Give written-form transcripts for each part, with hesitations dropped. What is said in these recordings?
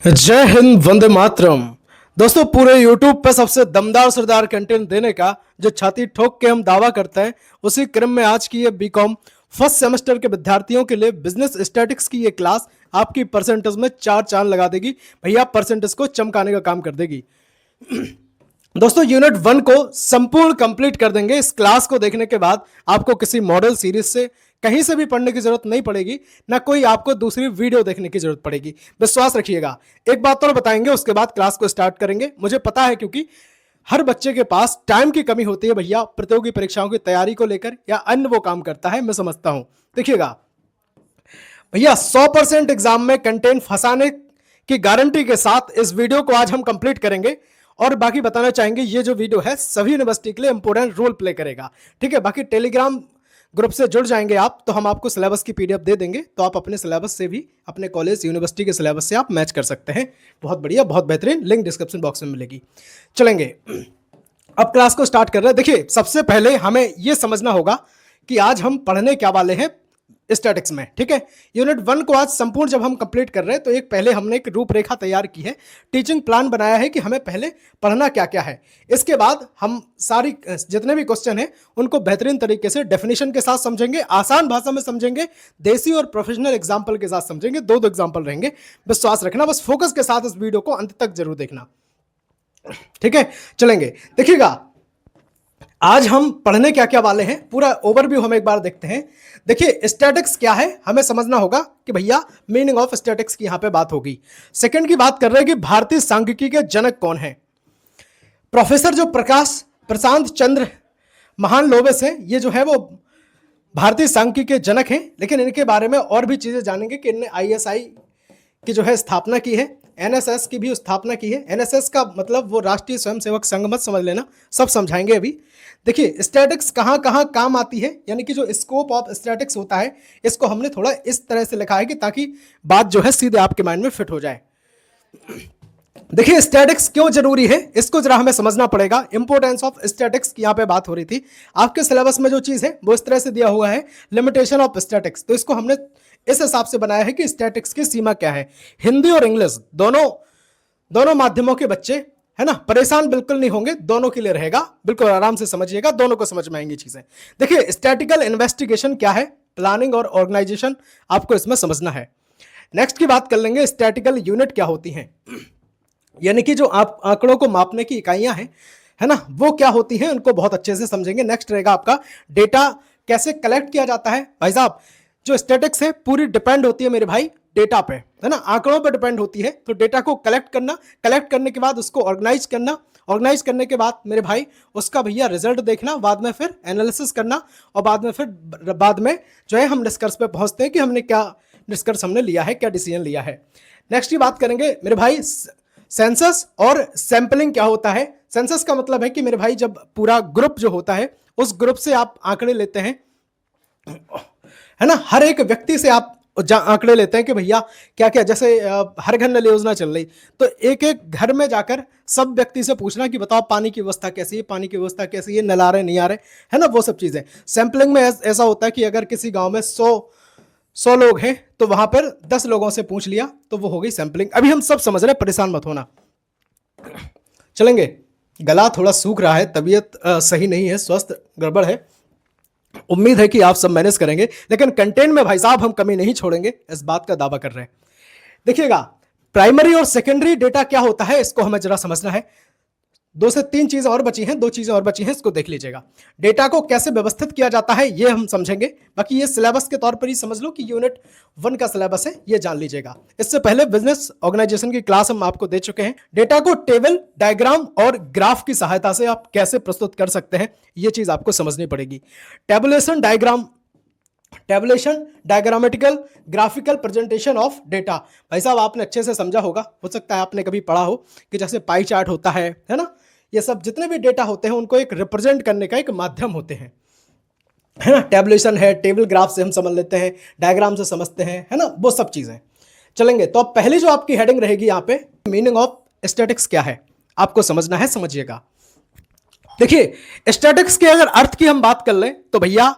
जय हिंद, वंदे मातरम। दोस्तों, पूरे YouTube पे सबसे दमदार सरदार कंटेंट देने का जो छाती ठोक के हम दावा करते हैं, उसी क्रम में आज की ये बीकॉम फर्स्ट सेमेस्टर के विद्यार्थियों के लिए बिजनेस स्टैटिक्स की ये क्लास आपकी परसेंटेज में चार चांद लगा देगी। भैया परसेंटेज को चमकाने का काम कर देगी। दोस्तों, यूनिट 1 को संपूर्ण कंप्लीट कर देंगे। इस क्लास को देखने के बाद आपको किसी मॉडल सीरीज से कहीं से भी पढ़ने की जरूरत नहीं पड़ेगी, ना कोई आपको दूसरी वीडियो देखने की जरूरत पड़ेगी। विश्वास रखिएगा। एक बात और बताएंगे, उसके बाद क्लास को स्टार्ट करेंगे। मुझे पता है, क्योंकि हर बच्चे के पास टाइम की कमी होती है भैया, प्रतियोगी परीक्षाओं की तैयारी को लेकर या अन्य वो काम करता है, मैं समझता हूं। देखिएगा भैया, 100% एग्जाम में कंटेंट फंसाने की गारंटी के साथ इस वीडियो को आज हम कंप्लीट करेंगे। और बाकी बताना चाहेंगे, ये जो वीडियो है सभी यूनिवर्सिटी के लिए इंपोर्टेंट रोल प्ले करेगा। ठीक है, बाकी टेलीग्राम ग्रुप से जुड़ जाएंगे आप, तो हम आपको सिलेबस की पीडीएफ दे देंगे, तो आप अपने सिलेबस से भी, अपने कॉलेज यूनिवर्सिटी के सिलेबस से आप मैच कर सकते हैं। बहुत बढ़िया, बहुत बेहतरीन। लिंक डिस्क्रिप्शन बॉक्स में मिलेगी। चलेंगे, अब क्लास को स्टार्ट कर रहे हैं। देखिए, सबसे पहले हमें यह समझना होगा कि आज हम पढ़ने क्या वाले हैं स्टैटिक्स में। ठीक है, यूनिट 1 को आज संपूर्ण जब हम कंप्लीट कर रहे हैं, तो एक पहले हमने एक रूपरेखा तैयार की है, टीचिंग प्लान बनाया है कि हमें पहले पढ़ना क्या क्या है। इसके बाद हम सारी जितने भी क्वेश्चन हैं उनको बेहतरीन तरीके से डेफिनेशन के साथ समझेंगे, आसान भाषा में समझेंगे, देसी और प्रोफेशनल एग्जाम्पल के साथ समझेंगे। दो एग्जाम्पल रहेंगे, विश्वास रखना। बस फोकस के साथ इस वीडियो को अंत तक जरूर देखना। ठीक है, चलेंगे। देखिएगा, आज हम पढ़ने क्या क्या वाले हैं, पूरा ओवरव्यू हम एक बार देखते हैं। देखिए, स्टैटिक्स क्या है हमें समझना होगा कि भैया मीनिंग ऑफ स्टैटिक्स की यहां पे बात होगी। सेकंड की बात कर रहे हैं कि भारतीय सांख्यिकी के जनक कौन है। प्रोफेसर जो प्रकाश प्रशांत चंद्र महान लोवेस हैं, ये जो है वो भारतीय सांख्यिकी के जनक हैं। लेकिन इनके बारे में और भी चीजें जानेंगे कि इनने ISI की जो है स्थापना की है, NSS की भी स्थापना की है। NSS का मतलब वो राष्ट्रीय स्वयंसेवक संघ मत समझ लेना, सब समझाएंगे अभी। देखिए, स्टैटिक्स कहाँ कहाँ काम आती है, यानी कि जो स्कोप ऑफ स्टैटिक्स होता है, इसको हमने थोड़ा इस तरह से लिखा है कि ताकि बात जो है सीधे आपके माइंड में फिट हो जाए। देखिए, स्टैटिक्स क्यों जरूरी है, इसको जरा हमें समझना पड़ेगा। इंपोर्टेंस ऑफ स्टैटिक्स की यहाँ पे बात हो रही थी। आपके सिलेबस में जो चीज है वो इस तरह से दिया हुआ है, लिमिटेशन ऑफ स्टैटिक्स। तो इसको हमने इस हिसाब से बनाया है कि स्टैटिक्स की सीमा क्या है। हिंदी और इंग्लिश दोनों माध्यमों के बच्चे, है ना, परेशान बिल्कुल नहीं होंगे, दोनों के लिए रहेगा। बिल्कुल आराम से समझिएगा, दोनों को समझ में आएंगी चीजें। देखिए, स्टैटिकल इन्वेस्टिगेशन क्या है, प्लानिंग और ऑर्गेनाइजेशन आपको इसमें समझना है। नेक्स्ट की बात कर लेंगे, स्टैटिकल यूनिट क्या होती हैं, यानी कि जो आप आंकड़ों को मापने की इकाइयां हैं, है ना, वो क्या होती हैं, उनको बहुत अच्छे से समझेंगे। नेक्स्ट रहेगा आपका डेटा कैसे कलेक्ट किया जाता है। भाई साहब, जो स्टैटिक्स है पूरी डिपेंड होती है मेरे भाई डेटा पे, है ना, आंकड़ों पे डिपेंड होती है। तो डेटा को कलेक्ट करना, कलेक्ट करने के बाद उसको ऑर्गेनाइज करना, ऑर्गेनाइज करने के बाद मेरे भाई उसका भैया रिजल्ट देखना, बाद में फिर एनालिसिस करना, और बाद में जो है हम निष्कर्ष पे पहुंचते हैं कि हमने क्या निष्कर्ष हमने लिया है, क्या डिसीजन लिया है। नेक्स्ट की बात करेंगे मेरे भाई, सेंसस और सैंपलिंग क्या होता है। सेंसस का मतलब है कि मेरे भाई जब पूरा ग्रुप जो होता है, उस ग्रुप से आप आंकड़े लेते हैं, है ना, हर एक व्यक्ति से आप आंकड़े लेते हैं कि भैया क्या क्या, जैसे हर घर नल योजना चल रही, तो एक एक घर में जाकर सब व्यक्ति से पूछना कि बताओ पानी की व्यवस्था कैसी है, पानी की व्यवस्था कैसी है, नल आ रहे नहीं आ रहे, है ना, वो सब चीजें। सैंपलिंग में ऐसा होता है कि अगर किसी गांव में 100 लोग हैं, तो वहां पर 10 लोगों से पूछ लिया, तो वो हो गई सैंपलिंग। अभी हम सब समझ रहे हैं, परेशान मत होना। चलेंगे, गला थोड़ा सूख रहा है, तबीयत सही नहीं है, स्वस्थ गड़बड़ है। उम्मीद है कि आप सब मैनेज करेंगे, लेकिन कंटेंट में भाई साहब हम कमी नहीं छोड़ेंगे, इस बात का दावा कर रहे हैं। देखिएगा, प्राइमरी और सेकेंडरी डेटा क्या होता है, इसको हमें जरा समझना है। 2 से 3 चीजें और बची हैं, 2 चीजें और बची हैं, इसको देख लीजिएगा। डेटा को कैसे व्यवस्थित किया जाता है ये हम समझेंगे। बाकी ये सिलेबस के तौर पर ही समझ लो कि यूनिट 1 का सिलेबस है, ये जान लीजिएगा। इससे पहले बिजनेस ऑर्गेनाइजेशन की क्लास हम आपको दे चुके हैं। डेटा को टेबल, डायग्राम और ग्राफ की सहायता से आप कैसे प्रस्तुत कर सकते हैं, ये चीज आपको समझनी पड़ेगी। Tabulation diagrammatical graphical presentation of data. भाई साहब, आपने अच्छे से समझा होगा, हो सकता है आपने कभी पढ़ा हो कि जैसे पाई चार्ट होता है ना, ये सब जितने भी डेटा होते हैं उनको एक रिप्रेजेंट करने का एक माध्यम होते हैं, है ना। टेबुलेशन है, टेबल ग्राफ से हम समझ लेते हैं, डायग्राम से समझते हैं, है ना, वो सब चीजें। चलेंगे, तो अब पहली जो आपकी हेडिंग रहेगी यहाँ पे, मीनिंग ऑफ स्टैटिक्स क्या है, आपको समझना है, समझिएगा। देखिए, स्टैटिक्स के अगर अर्थ की हम बात कर लें, तो भैया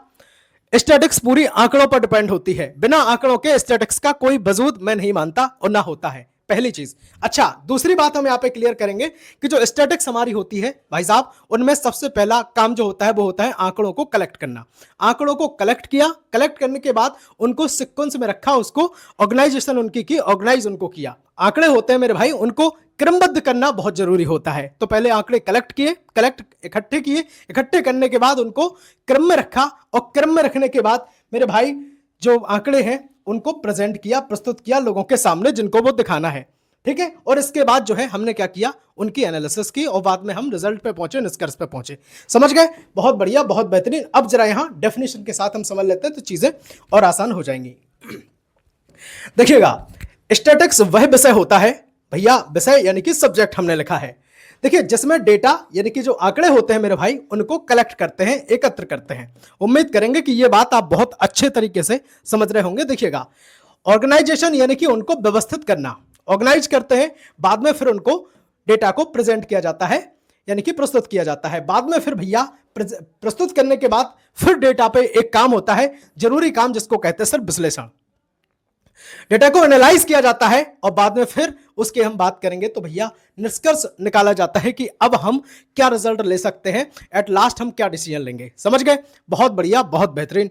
स्टैटिक्स पूरी आंकड़ों पर डिपेंड होती है। बिना आंकड़ों के स्टैटिक्स का कोई वजूद मैं नहीं मानता और ना होता है। पहली चीज। अच्छा, दूसरी बात हम यहाँ पे क्लियर करेंगे कि जो स्टैटिक्स हमारी होती है भाई साहब, उनमें सबसे पहला काम जो होता है वो होता है आंकड़ों को कलेक्ट करना। आंकड़ों को कलेक्ट किया, कलेक्ट करने के बाद उनको सीक्वेंस में रखा, उसको ऑर्गेनाइजेशन उनकी की, ऑर्गेनाइज उनको किया। आंकड़े होते हैं मेरे भाई, उनको क्रमबद्ध करना बहुत जरूरी होता है। तो पहले आंकड़े कलेक्ट किए, इकट्ठे किए, इकट्ठे करने के बाद उनको क्रम में रखा, और क्रम में रखने के बाद मेरे भाई जो आंकड़े हैं उनको प्रेजेंट किया, प्रस्तुत किया लोगों के सामने जिनको वो दिखाना है। ठीक है, और इसके बाद जो है हमने क्या किया, उनकी एनालिसिस की, और बाद में हम रिजल्ट पे पहुंचे, निष्कर्ष पे पहुंचे। समझ गए? बहुत बढ़िया, बहुत बेहतरीन। अब जरा यहां डेफिनेशन के साथ हम समझ लेते हैं तो चीजें और आसान हो जाएंगी। देखिएगा, स्टैटिक्स वह विषय होता है भैया, विषय यानी कि सब्जेक्ट हमने लिखा है, देखिए, जिसमें डेटा यानी कि जो आंकड़े होते हैं मेरे भाई, उनको कलेक्ट करते हैं, एकत्र करते हैं। उम्मीद करेंगे कि ये बात आप बहुत अच्छे तरीके से समझ रहे होंगे। देखिएगा, ऑर्गेनाइजेशन यानी कि उनको व्यवस्थित करना, ऑर्गेनाइज करते हैं, बाद में फिर उनको डेटा को प्रेजेंट किया जाता है, यानी कि प्रस्तुत किया जाता है। बाद में फिर भैया प्रस्तुत करने के बाद फिर डेटा पे एक काम होता है, जरूरी काम, जिसको कहते हैं सर विश्लेषण। डेटा को एनालाइज किया जाता है और बाद में फिर उसके हम बात करेंगे तो भैया निष्कर्ष निकाला जाता है कि अब हम क्या रिजल्ट ले सकते हैं, एट लास्ट हम क्या डिसीजन लेंगे। समझ गए? बहुत बढ़िया, बहुत बेहतरीन।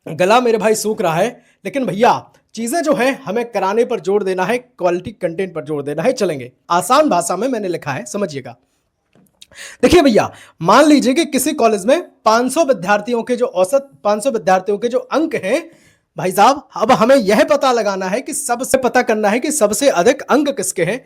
गला मेरे भाई सूख रहा है, लेकिन भैया चीजें जो है हमें कराने पर जोर देना है, क्वालिटी कंटेंट पर जोर देना है। चलेंगे, आसान भाषा में मैंने लिखा है, समझिएगा। देखिए भैया, मान लीजिए कि किसी कॉलेज में 500 विद्यार्थियों के जो औसत 500 विद्यार्थियों के जो अंक हैं भाई साहब, अब हमें यह पता लगाना है कि सबसे पता करना है कि सबसे अधिक अंक किसके हैं,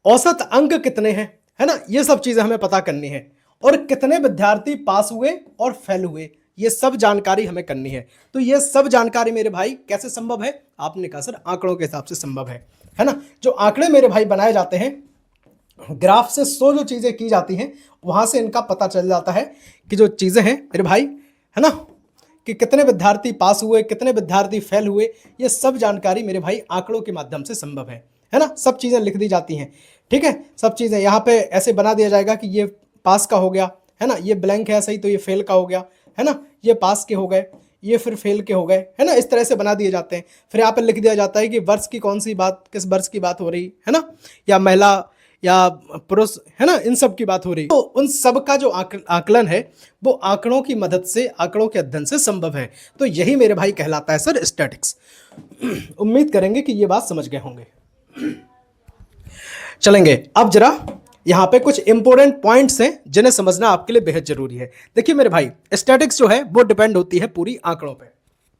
औसत अंक कितने हैं, है ना, ये सब चीजें हमें पता करनी है, और कितने विद्यार्थी पास हुए और फेल हुए, ये सब जानकारी हमें करनी है। तो ये सब जानकारी मेरे भाई कैसे संभव है? आपने कहा सर आंकड़ों के हिसाब से संभव है ना। जो आंकड़े मेरे भाई बनाए जाते हैं, ग्राफ से जो चीजें की जाती हैं, वहां से इनका पता चल जाता है कि जो चीजें हैं मेरे भाई, है ना, कि कितने विद्यार्थी पास हुए, कितने विद्यार्थी फेल हुए, ये सब जानकारी मेरे भाई आंकड़ों के माध्यम से संभव है ना। सब चीजें लिख दी जाती हैं, ठीक है, सब चीजें यहाँ पे ऐसे बना दिया जाएगा कि ये पास का हो गया, है ना, ये ब्लैंक है सही, तो ये फेल का हो गया, है ना, ये पास के हो गए, ये फिर फेल के हो गए, है ना। इस तरह से बना दिए जाते हैं। फिर यहाँ पे लिख दिया जाता है कि वर्ष की कौन सी बात, किस वर्ष की बात हो रही है ना, या महिला या पुरुष, है ना, इन सब की बात हो रही। तो उन सब का जो आकलन है वो आंकड़ों की मदद से, आंकड़ों के अध्ययन से संभव है। तो यही मेरे भाई कहलाता है सर स्टैटिक्स। उम्मीद करेंगे कि ये बात समझ गए होंगे। चलेंगे, अब जरा यहाँ पे कुछ इंपॉर्टेंट पॉइंट्स हैं जिन्हें समझना आपके लिए बेहद जरूरी है। देखिए मेरे भाई, स्टैटिक्स जो है वो डिपेंड होती है पूरी आंकड़ों पे।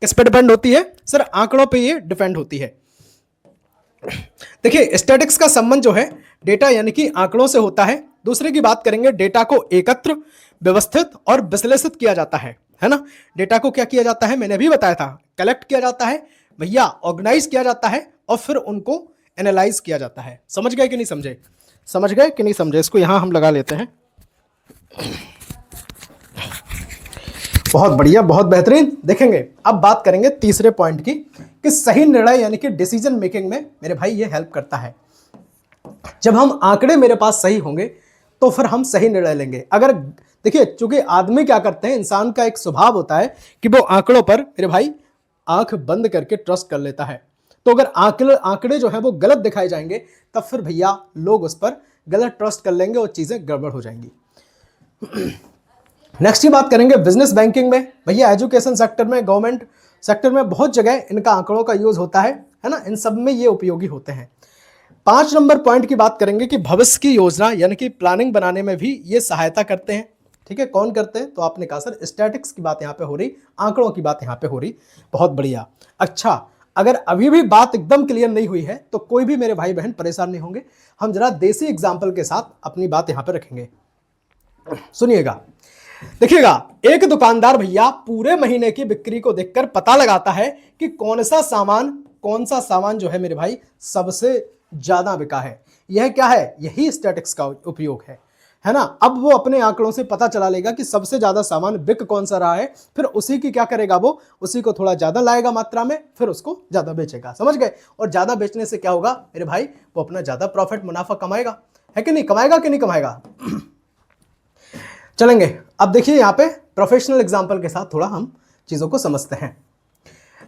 किस पे डिपेंड होती है सर? आंकड़ों पे ये डिपेंड होती है। देखिए, स्टैटिक्स का संबंध जो है डेटा यानी कि आंकड़ों से होता है। दूसरे की बात करेंगे, डेटा को एकत्र, व्यवस्थित और विश्लेषित किया जाता है ना। डेटा को क्या किया जाता है, मैंने अभी बताया था, कलेक्ट किया जाता है भैया, ऑर्गेनाइज किया जाता है, और फिर उनको एनालाइज किया जाता है। समझ गए कि नहीं समझे? समझ गए कि नहीं समझे? इसको यहां हम लगा लेते हैं। बहुत बढ़िया, बहुत बेहतरीन। देखेंगे, अब बात करेंगे तीसरे पॉइंट की, कि सही निर्णय यानी कि डिसीजन मेकिंग में मेरे भाई ये हेल्प करता है। जब हम आंकड़े मेरे पास सही होंगे तो फिर हम सही निर्णय लेंगे। अगर देखिए, चूंकि आदमी क्या करते हैं, इंसान का एक स्वभाव होता है कि वो आंकड़ों पर मेरे भाई आंख बंद करके ट्रस्ट कर लेता है। तो अगर आंकड़े जो है वो गलत दिखाए जाएंगे, तब फिर भैया लोग उस पर गलत ट्रस्ट कर लेंगे और चीजें गड़बड़ हो जाएंगी। नेक्स्ट ही बात करेंगे बिजनेस बैंकिंग में। भैया एजुकेशन सेक्टर में, गवर्नमेंट सेक्टर में बहुत जगह इनका आंकड़ों का यूज होता है ना, इन सब में ये उपयोगी होते हैं। 5 नंबर पॉइंट की बात करेंगे कि भविष्य की योजना यानी कि प्लानिंग बनाने में भी ये सहायता करते हैं। ठीक है, कौन करते हैं? तो आपने कहा सर स्टैटिक्स की बात यहाँ पे हो रही, आंकड़ों की बात यहाँ पे हो रही। बहुत बढ़िया। अच्छा, अगर अभी भी बात एकदम क्लियर नहीं हुई है तो कोई भी मेरे भाई बहन परेशान नहीं होंगे, हम जरा देसी एग्जाम्पल के साथ अपनी बात यहाँ पे रखेंगे। सुनिएगा, देखिएगा, एक दुकानदार भैया पूरे महीने की बिक्री को देखकर पता लगाता है कि कौन सा सामान जो है मेरे भाई सबसे ज्यादा बिका है। यह क्या है? यही स्टैटिक्स का उपयोग है ना। अब वो अपने आंकड़ों से पता चला लेगा कि सबसे ज्यादा सामान बिक कौन सा रहा है, फिर उसी की क्या करेगा, वो उसी को थोड़ा ज्यादा लाएगा मात्रा में, फिर उसको ज्यादा बेचेगा। समझ गए? और ज्यादा बेचने से क्या होगा मेरे भाई, वो अपना ज्यादा प्रॉफिट, मुनाफा कमाएगा, है कि नहीं? कमाएगा कि नहीं कमाएगा? चलेंगे, अब देखिए यहाँ पे प्रोफेशनल एग्जाम्पल के साथ थोड़ा हम चीजों को समझते हैं।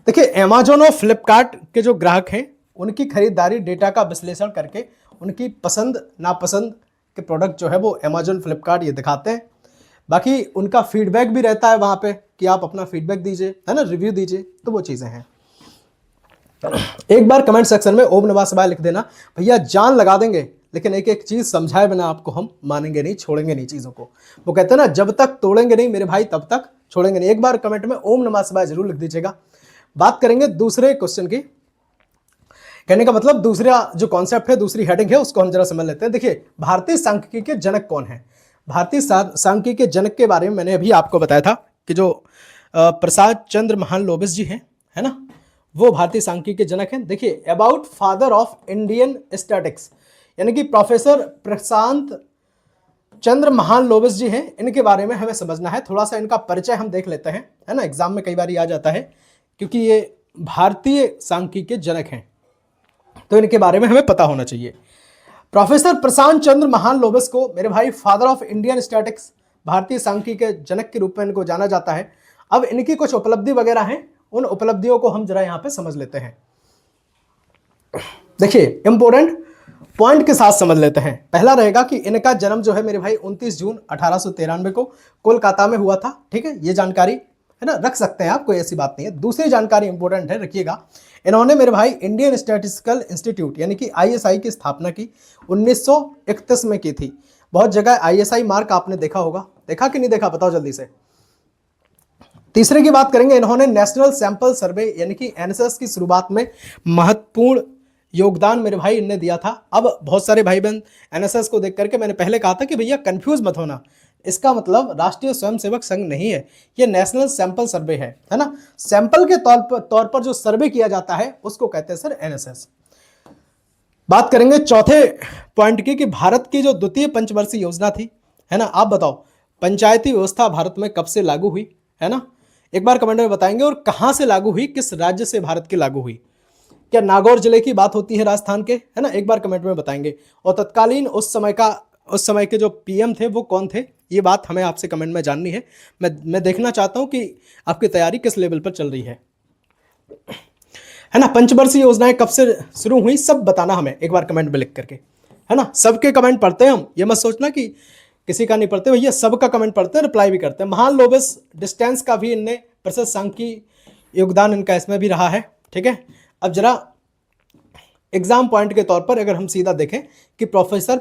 देखिए, अमेजोन और फ्लिपकार्ट के जो ग्राहक हैं उनकी खरीदारी डेटा का विश्लेषण करके उनकी पसंद नापसंद के प्रोडक्ट जो है वो अमेजोन, फ्लिपकार्ट ये दिखाते हैं। बाकी उनका फीडबैक भी रहता है वहाँ पे कि आप अपना फीडबैक दीजिए, है ना, रिव्यू दीजिए, तो वो चीज़ें हैं। एक बार कमेंट सेक्शन में ओम नमः शिवाय लिख देना, भैया जान लगा देंगे लेकिन एक एक चीज़ समझाए बिना आपको हम मानेंगे नहीं, छोड़ेंगे नहीं चीज़ों को। वो कहते हैं ना, जब तक तोड़ेंगे नहीं मेरे भाई तब तक छोड़ेंगे नहीं। एक बार कमेंट में ओम नमः शिवाय जरूर लिख दीजिएगा। बात करेंगे दूसरे क्वेश्चन की। कहने का मतलब दूसरा जो कॉन्सेप्ट है, दूसरी हेडिंग है, उसको हम जरा समझ लेते हैं। देखिए, भारतीय सांख्यिकी के जनक कौन है? भारतीय सांख्यिकी के जनक के बारे में मैंने अभी आपको बताया था कि जो प्रसाद चंद्र महालनोबिस जी हैं, है ना, वो भारतीय सांख्यिकी के जनक हैं। देखिए, about father of Indian statics, यानी कि प्रोफेसर प्रशांत चंद्र महालनोबिस जी हैं, इनके बारे में हमें समझना है। थोड़ा सा इनका परिचय हम देख लेते हैं, है ना, एग्जाम में कई बार आ जाता है, क्योंकि ये भारतीय सांख्यिकी के जनक हैं तो इनके बारे में हमें पता होना चाहिए। प्रोफेसर प्रशांत चंद्र महालनोबिस को मेरे भाई फादर ऑफ इंडियन स्टैटिक्स, भारतीय सांख्यिकी के जनक के रूप में इनको जाना जाता है। अब इनकी कुछ उपलब्धि वगैरह हैं, उन उपलब्धियों को हम जरा यहाँ पे समझ लेते हैं। देखिए, इंपोर्टेंट पॉइंट के साथ समझ लेते हैं। पहला रहेगा कि इनका जन्म जो है मेरे भाई 29 जून 1893 को कोलकाता में हुआ था। ठीक है, ये जानकारी है ना, रख सकते हैं आप, कोई ऐसी बात नहीं है। दूसरी जानकारी इंपॉर्टेंट है, रखिएगा। इन्होंने मेरे भाई इंडियन स्टैटिस्टिकल इंस्टीट्यूट यानी कि ISI की स्थापना की 1931 में की थी। बहुत जगह ISI मार्क आपने देखा होगा, देखा कि नहीं देखा, बताओ जल्दी से। तीसरे की बात करेंगे, इन्होंने नेशनल सैंपल सर्वे यानी कि NSS की शुरुआत में महत्वपूर्ण योगदान मेरे भाई इनने दिया था। अब बहुत सारे भाई बहन NSS को देख करके, मैंने पहले कहा था कि भैया कंफ्यूज मत होना, इसका मतलब राष्ट्रीय स्वयंसेवक संघ नहीं है, ये नेशनल सैंपल सर्वे है ना। सैंपल के तौर पर जो सर्वे किया जाता है उसको कहते हैं सर NSS। बात करेंगे चौथे पॉइंट की कि भारत की जो द्वितीय पंचवर्षीय योजना थी, है ना, आप बताओ पंचायती व्यवस्था भारत में कब से लागू हुई, है ना, एक बार कमेंट में बताएंगे। और कहां से लागू हुई, किस राज्य से भारत की लागू हुई? क्या नागौर जिले की बात होती है राजस्थान के, है ना, एक बार कमेंट में बताएंगे। और तत्कालीन उस समय के जो PM थे वो कौन थे, ये बात हमें आपसे कमेंट में जाननी है। मैं देखना चाहता हूं कि आपकी तैयारी किस लेवल पर चल रही है ना। पंचवर्षीय योजनाएं कब से शुरू हुई, सब बताना हमें एक बार कमेंट में लिख करके, है ना। सबके कमेंट पढ़ते हैं हम, ये मत सोचना कि किसी का नहीं पढ़ते, भैया सबका कमेंट पढ़ते हैं, रिप्लाई भी करते हैं। महालनोबिस डिस्टेंस का भी इनने प्रशस्त सांख्यिकी योगदान इनका इसमें भी रहा है। ठीक है, अब जरा एग्जाम पॉइंट के तौर पर अगर हम सीधा देखें कि प्रोफेसर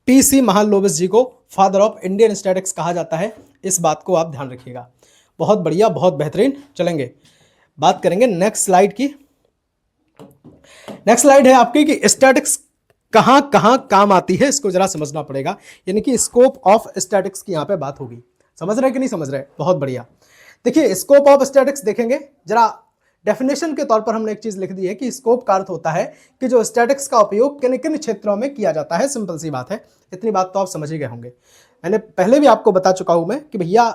PC महालनोबिस जी को फादर ऑफ इंडियन स्टैटिक्स कहा जाता है, इस बात को आप ध्यान रखिएगा। बहुत बढ़िया, बहुत बेहतरीन। चलेंगे, बात करेंगे नेक्स्ट स्लाइड की। नेक्स्ट स्लाइड है आपकी कि स्टैटिक्स कहां कहां काम आती है, इसको जरा समझना पड़ेगा, यानी कि स्कोप ऑफ स्टैटिक्स की यहां पे बात होगी। समझ रहे कि नहीं समझ रहे? बहुत बढ़िया। देखिए, स्कोप ऑफ स्टैटिक्स देखेंगे जरा। डेफिनेशन के तौर पर हमने एक चीज लिख दी है कि स्कोप का अर्थ होता है कि जो स्टैटिक्स का उपयोग किन किन क्षेत्रों में किया जाता है। सिंपल सी बात है, इतनी बात तो आप समझ ही गए होंगे। मैंने पहले भी आपको बता चुका हूं मैं कि भैया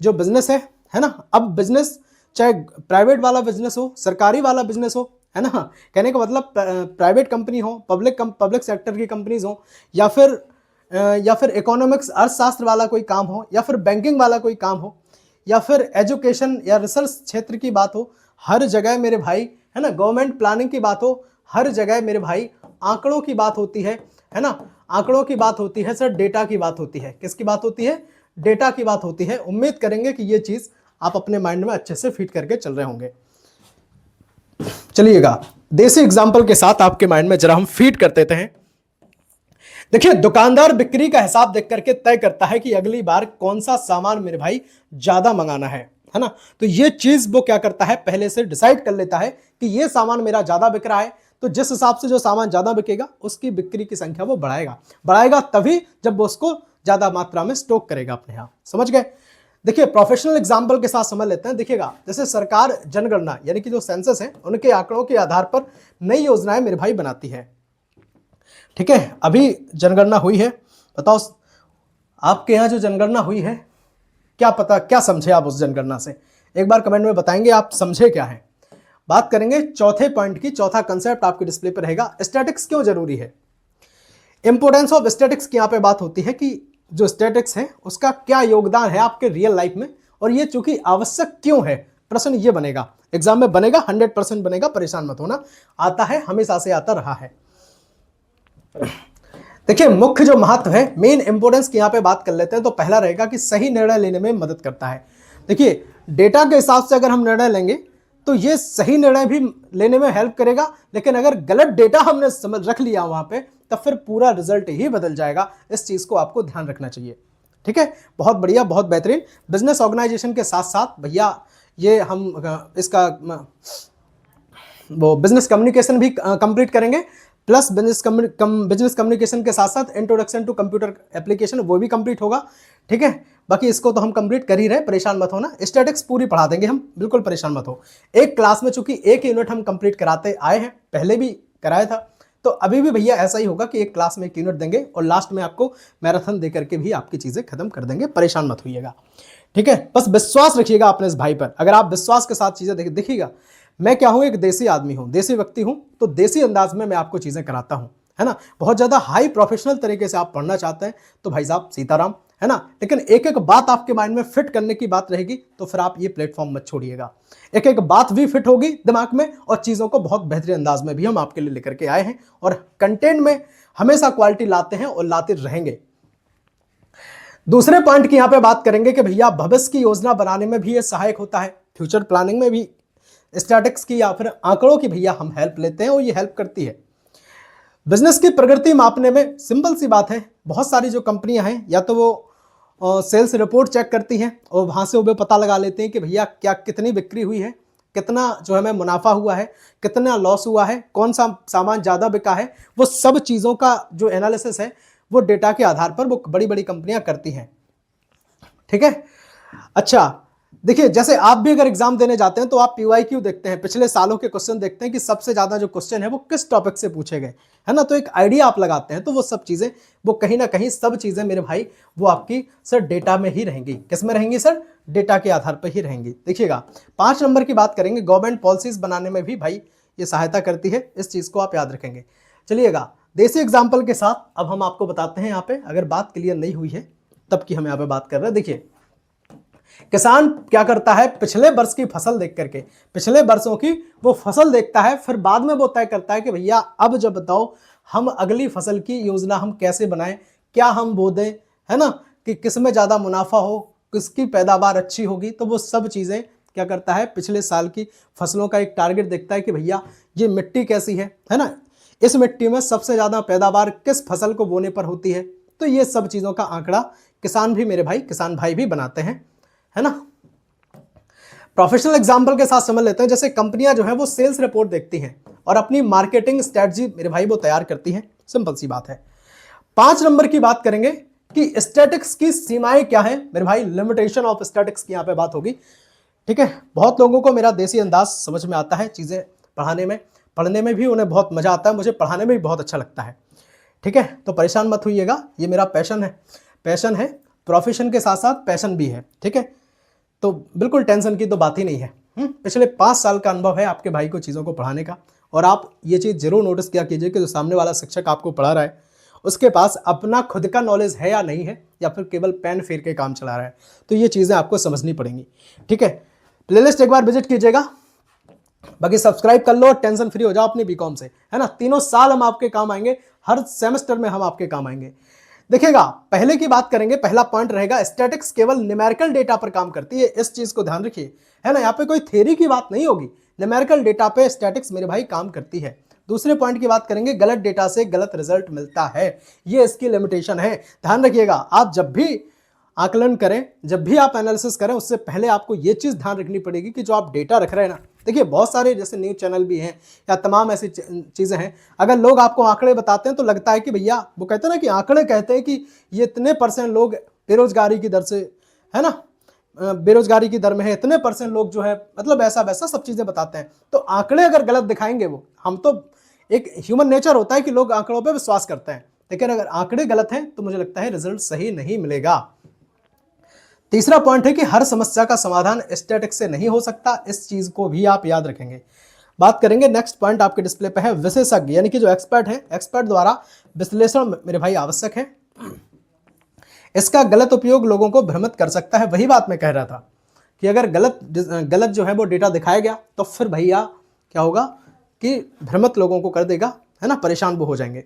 जो बिजनेस है ना, अब बिजनेस चाहे प्राइवेट वाला बिजनेस हो, सरकारी वाला बिजनेस हो, है ना, कहने का मतलब प्राइवेट कंपनी हो, पब्लिक सेक्टर की कंपनीज हो, या फिर इकोनॉमिक्स अर्थशास्त्र वाला कोई काम हो, या फिर बैंकिंग वाला कोई काम हो, या फिर एजुकेशन या रिसर्च क्षेत्र की बात हो, हर जगह मेरे भाई, है ना, गवर्नमेंट प्लानिंग की बात हो, हर जगह मेरे भाई आंकड़ों की बात होती है ना। आंकड़ों की बात होती है सर, डेटा की बात होती है। किसकी बात होती है? डेटा की बात होती है। उम्मीद करेंगे कि ये चीज आप अपने माइंड में अच्छे से फिट करके चल रहे होंगे। चलिएगा, देसी एग्जाम्पल के साथ आपके माइंड में जरा हम फीड कर देते हैं। देखिए, दुकानदार बिक्री का हिसाब देख करके तय करता है कि अगली बार कौन सा सामान मेरे भाई ज्यादा मंगाना है ना। तो ये चीज वो क्या करता है, पहले से डिसाइड कर लेता है कि ये सामान मेरा ज्यादा बिक रहा है, तो जिस हिसाब से जो सामान ज्यादा बिकेगा उसकी बिक्री की संख्या वो बढ़ाएगा तभी जब वो उसको ज्यादा मात्रा में स्टॉक करेगा अपने यहाँ। समझ गए? देखिए, प्रोफेशनल एग्जाम्पल के साथ समझ लेते हैं। देखिएगा, जैसे सरकार जनगणना यानी कि जो सेंसस है उनके आंकड़ों के आधार पर नई योजनाएं मेरे भाई बनाती है। ठीक है, अभी जनगणना हुई है, बताओ आपके यहाँ जो जनगणना हुई है क्या पता, क्या समझे आप उस जनगणना से, एक बार कमेंट में बताएंगे आप समझे क्या है। बात करेंगे चौथे पॉइंट की। चौथा कंसेप्ट आपके डिस्प्ले पर रहेगा, स्टैटिक्स क्यों जरूरी है। इंपोर्टेंस ऑफ स्टैटिक्स की यहाँ पे बात होती है कि जो स्टैटिक्स है उसका क्या योगदान है आपके रियल लाइफ में, और ये चूंकि आवश्यक क्यों है, प्रश्न ये बनेगा, एग्जाम में बनेगा, 100% बनेगा, परेशान मत होना, आता है, हमेशा से आता रहा है। देखिए मुख्य जो महत्व है, मेन इंपोर्टेंस की यहाँ पे बात कर लेते हैं। तो पहला रहेगा कि सही निर्णय लेने में मदद करता है। देखिए डेटा के हिसाब से अगर हम निर्णय लेंगे तो ये सही निर्णय भी लेने में हेल्प करेगा, लेकिन अगर गलत डेटा हमने समझ रख लिया वहां पे तब फिर पूरा रिजल्ट ही बदल जाएगा। इस चीज को आपको ध्यान रखना चाहिए। ठीक है, बहुत बढ़िया, बहुत बेहतरीन। बिजनेस ऑर्गेनाइजेशन के साथ साथ भैया ये हम इसका वो बिजनेस कम्युनिकेशन भी कंप्लीट करेंगे, प्लस बिजनेस कम्युनिकेशन के साथ साथ इंट्रोडक्शन टू कंप्यूटर एप्लीकेशन वो भी कंप्लीट होगा। ठीक है, बाकी इसको तो हम कंप्लीट कर ही रहे, परेशान मत होना। स्टैटिक्स पूरी पढ़ा देंगे हम, बिल्कुल परेशान मत हो। एक क्लास में चूंकि एक यूनिट हम कंप्लीट कराते आए हैं, पहले भी कराया था, तो अभी भी भैया ऐसा ही होगा कि एक क्लास में एक यूनिट देंगे और लास्ट में आपको मैराथन दे करके भी आपकी चीजें खत्म कर देंगे, परेशान मत होइएगा। ठीक है, बस विश्वास रखिएगा अपने इस भाई पर। अगर आप विश्वास के साथ चीजें देखिएगा, मैं क्या हूं, एक देसी आदमी हूं, देसी व्यक्ति हूं, तो देसी अंदाज में मैं आपको चीजें कराता हूं, है ना। बहुत ज्यादा हाई प्रोफेशनल तरीके से आप पढ़ना चाहते हैं तो भाई साहब सीताराम, है ना। लेकिन एक एक बात आपके माइंड में फिट करने की बात रहेगी तो फिर आप ये प्लेटफॉर्म मत छोड़िएगा। एक एक बात भी फिट होगी दिमाग में और चीजों को बहुत बेहतरीन अंदाज में भी हम आपके लिए लेकर के आए हैं और कंटेंट में हमेशा क्वालिटी लाते हैं और लाते रहेंगे। दूसरे पॉइंट की यहां पे बात करेंगे कि भैया भविष्य की योजना बनाने में भी ये सहायक होता है। फ्यूचर प्लानिंग में भी स्टैटिक्स की या फिर आंकड़ों की भैया हम हेल्प लेते हैं और ये हेल्प करती है। बिजनेस की प्रगति मापने में सिंपल सी बात है, बहुत सारी जो कंपनियां हैं या तो वो सेल्स रिपोर्ट चेक करती हैं और वहां से वो पता लगा लेते हैं कि भैया क्या कितनी बिक्री हुई है, कितना जो हमें मुनाफा हुआ है, कितना लॉस हुआ है, कौन सा सामान ज़्यादा बिका है। वो सब चीज़ों का जो एनालिसिस है वो डेटा के आधार पर वो बड़ी बड़ी कंपनियां करती हैं। ठीक है, अच्छा देखिए जैसे आप भी अगर एग्जाम देने जाते हैं तो आप PYQ देखते हैं, पिछले सालों के क्वेश्चन देखते हैं कि सबसे ज्यादा जो क्वेश्चन है वो किस टॉपिक से पूछे गए, है ना। तो एक आइडिया आप लगाते हैं, तो वो सब चीजें वो कहीं ना कहीं सब चीजें मेरे भाई वो आपकी सर डेटा में ही रहेंगी। किस में रहेंगी सर? डेटा के आधार पर ही रहेंगी। देखिएगा 5 नंबर की बात करेंगे, गवर्नमेंट पॉलिसीज बनाने में भी भाई ये सहायता करती है, इस चीज को आप याद रखेंगे। चलिएगा देसी एग्जाम्पल के साथ अब हम आपको बताते हैं यहाँ पे, अगर बात क्लियर नहीं हुई है तब की हम यहाँ पे बात कर रहे हैं। देखिए किसान क्या करता है, पिछले वर्ष की फसल देख करके, पिछले वर्षों की वो फसल देखता है, फिर बाद में वो तय करता है कि भैया अब जब बताओ हम अगली फसल की योजना हम कैसे बनाएं, क्या हम बो दें, है ना, कि किस में ज़्यादा मुनाफा हो, किसकी पैदावार अच्छी होगी। तो वो सब चीज़ें क्या करता है, पिछले साल की फसलों का एक टारगेट देखता है कि भैया ये मिट्टी कैसी है ना, इस मिट्टी में सबसे ज़्यादा पैदावार किस फसल को बोने पर होती है। तो ये सब चीज़ों का आंकड़ा किसान भी मेरे भाई, किसान भाई भी बनाते हैं, है ना। प्रोफेशनल एग्जांपल के साथ समझ लेते हैं, जैसे कंपनियां जो है वो सेल्स रिपोर्ट देखती हैं और अपनी मार्केटिंग स्ट्रेटजी मेरे भाई वो तैयार करती हैं, सिंपल सी बात है। 5 नंबर की बात करेंगे कि स्टैटिक्स की सीमाएं क्या है मेरे भाई, लिमिटेशन ऑफ स्टैटिक्स की यहां पे बात होगी। ठीक है, बहुत लोगों को मेरा देसी अंदाज समझ में आता है, चीजें पढ़ाने में पढ़ने में भी उन्हें बहुत मजा आता है, मुझे पढ़ाने में भी बहुत अच्छा लगता है। ठीक है, तो परेशान मत होइएगा, ये मेरा पैशन है, प्रोफेशन के साथ साथ पैशन भी है। ठीक है, तो बिल्कुल टेंशन की तो बात ही नहीं है। पिछले 5 साल का अनुभव है आपके भाई को चीज़ों को पढ़ाने का, और आप ये चीज़ जरूर नोटिस किया कीजिए कि जो सामने वाला शिक्षक आपको पढ़ा रहा है उसके पास अपना खुद का नॉलेज है या नहीं है, या फिर केवल पेन फेर के काम चला रहा है। तो ये चीज़ें आपको समझनी पड़ेंगी। ठीक है, प्लेलिस्ट एक बार विजिट कीजिएगा, बाकी सब्सक्राइब कर लो और टेंशन फ्री हो जाओ अपनी बीकॉम से, है ना। 3 साल हम आपके काम आएंगे, हर सेमेस्टर में हम आपके काम आएंगे। देखिएगा पहले की बात करेंगे, पहला पॉइंट रहेगा स्टैटिक्स केवल न्यूमेरिकल डेटा पर काम करती है, इस चीज को ध्यान रखिए, है ना। यहाँ पे कोई थ्योरी की बात नहीं होगी, न्यूमेरिकल डेटा पे स्टैटिक्स मेरे भाई काम करती है। दूसरे पॉइंट की बात करेंगे, गलत डेटा से गलत रिजल्ट मिलता है, ये इसकी लिमिटेशन है। ध्यान रखिएगा, आप जब भी आकलन करें, जब भी आप एनालिसिस करें, उससे पहले आपको ये चीज ध्यान रखनी पड़ेगी कि जो आप डेटा रख रहे हैं ना, देखिए बहुत सारे जैसे न्यूज चैनल भी हैं या तमाम ऐसी चीजें हैं, अगर लोग आपको आंकड़े बताते हैं तो लगता है कि भैया वो कहते हैं ना कि आंकड़े कहते हैं कि ये इतने % लोग बेरोजगारी की दर से, है ना, बेरोजगारी की दर में है, इतने % लोग जो है, मतलब ऐसा वैसा सब चीजें बताते हैं। तो आंकड़े अगर गलत दिखाएंगे, वो हम तो एक ह्यूमन नेचर होता है कि लोग आंकड़ों पर विश्वास करते हैं, लेकिन अगर आंकड़े गलत हैं तो मुझे लगता है रिजल्ट सही नहीं मिलेगा। तीसरा पॉइंट है कि हर समस्या का समाधान स्टैटिक्स से नहीं हो सकता, इस चीज को भी आप याद रखेंगे। बात करेंगे नेक्स्ट पॉइंट आपके डिस्प्ले पे है, विशेषज्ञ यानी कि जो एक्सपर्ट है, एक्सपर्ट द्वारा विश्लेषण मेरे भाई आवश्यक है। इसका गलत उपयोग लोगों को भ्रमित कर सकता है, वही बात मैं कह रहा था। कि अगर गलत जो है वो डेटा दिखाया गया तो फिर भैया क्या होगा कि भ्रमित लोगों को कर देगा, है ना, परेशान वो हो जाएंगे।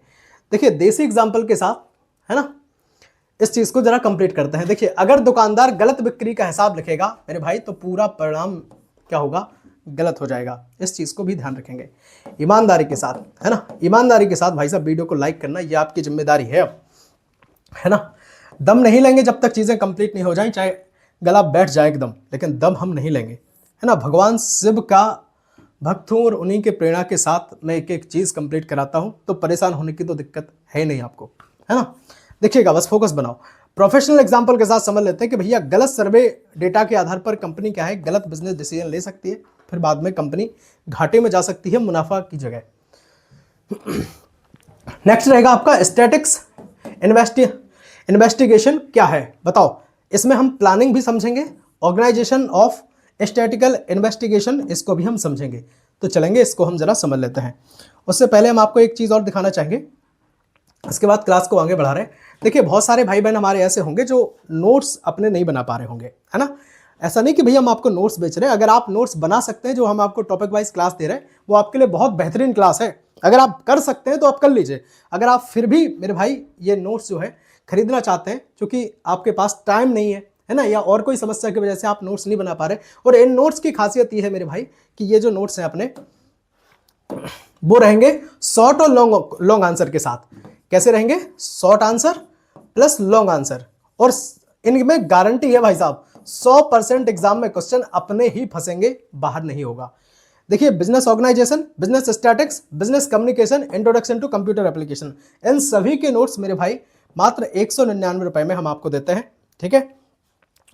देखिए देसी एग्जाम्पल के साथ, है ना, इस चीज को जरा कंप्लीट करते हैं। देखिए अगर दुकानदार गलत बिक्री का हिसाब लिखेगा मेरे भाई तो पूरा परिणाम क्या होगा, गलत हो जाएगा। इस चीज को भी ध्यान रखेंगे ईमानदारी के साथ, है ना, ईमानदारी के साथ। भाई साहब वीडियो को लाइक करना ये आपकी जिम्मेदारी है अब, है ना। दम नहीं लेंगे जब तक चीजें कंप्लीट नहीं हो जाए, चाहे गला बैठ जाए एकदम, लेकिन दम हम नहीं लेंगे, है ना। भगवान शिव का भक्त हूं और उन्हीं के प्रेरणा के साथ मैं एक एक चीज कंप्लीट कराता हूं, तो परेशान होने की तो दिक्कत है नहीं आपको, है ना। देखिएगा बस फोकस बनाओ। प्रोफेशनल एग्जांपल के साथ समझ लेते हैं कि भैया गलत सर्वे डेटा के आधार पर कंपनी क्या है, गलत बिजनेस डिसीजन ले सकती है, फिर बाद में कंपनी घाटे में जा सकती है मुनाफा की जगह। नेक्स्ट रहेगा आपका स्टैटिक्स इन्वेस्टिगेशन क्या है बताओ। इसमें हम प्लानिंग भी समझेंगे, ऑर्गेनाइजेशन ऑफ स्टैटिकल इन्वेस्टिगेशन इसको भी हम समझेंगे। तो चलेंगे इसको हम जरा समझ लेते हैं। उससे पहले हम आपको एक चीज़ और दिखाना चाहेंगे, इसके बाद क्लास को आगे बढ़ा रहे हैं। देखिए बहुत सारे भाई बहन हमारे ऐसे होंगे जो नोट्स अपने नहीं बना पा रहे होंगे, है ना। ऐसा नहीं कि भैया हम आपको नोट्स बेच रहे हैं, अगर आप नोट्स बना सकते हैं, जो हम आपको टॉपिक वाइज क्लास दे रहे हैं वो आपके लिए बहुत बेहतरीन क्लास है। अगर आप कर सकते हैं तो आप कर लीजिए। अगर आप फिर भी मेरे भाई ये नोट्स जो है खरीदना चाहते हैं क्योंकि आपके पास टाइम नहीं है ना, या और कोई समस्या की वजह से आप नोट्स नहीं बना पा रहे, और इन नोट्स की खासियत ये है मेरे भाई कि ये जो नोट्स हैं अपने वो रहेंगे शॉर्ट और लॉन्ग आंसर के साथ। कैसे रहेंगे, short answer plus long answer, और इनमें गारंटी है भाई साहब 100% एग्जाम में क्वेश्चन अपने ही फंसेंगे, बाहर नहीं होगा। देखिए business organization, business statistics, business communication, introduction to computer application, इन सभी के नोट्स मेरे भाई मात्र 199 रुपए में हम आपको देते हैं, ठीक है।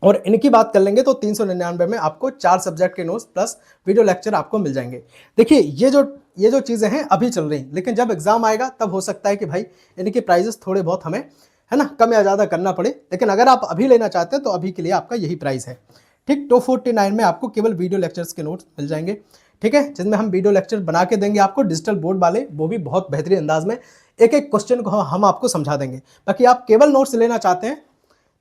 और इनकी बात कर लेंगे तो 399 में आपको 4 सब्जेक्ट के नोट्स प्लस वीडियो लेक्चर आपको मिल जाएंगे। देखिए ये जो चीज़ें हैं अभी चल रही, लेकिन जब एग्जाम आएगा तब हो सकता है कि भाई इनके प्राइजेस थोड़े बहुत हमें, है ना, कम या ज़्यादा करना पड़े, लेकिन अगर आप अभी लेना चाहते हैं तो अभी के लिए आपका यही प्राइस है, ठीक। 249 में आपको केवल वीडियो लेक्चर्स के नोट्स मिल जाएंगे, ठीक है, जिसमें हम वीडियो लेक्चर बना के देंगे आपको डिजिटल बोर्ड वाले, वो भी बहुत बेहतरीन अंदाज में, एक एक क्वेश्चन को हम आपको समझा देंगे। बाकी आप केवल नोट्स लेना चाहते हैं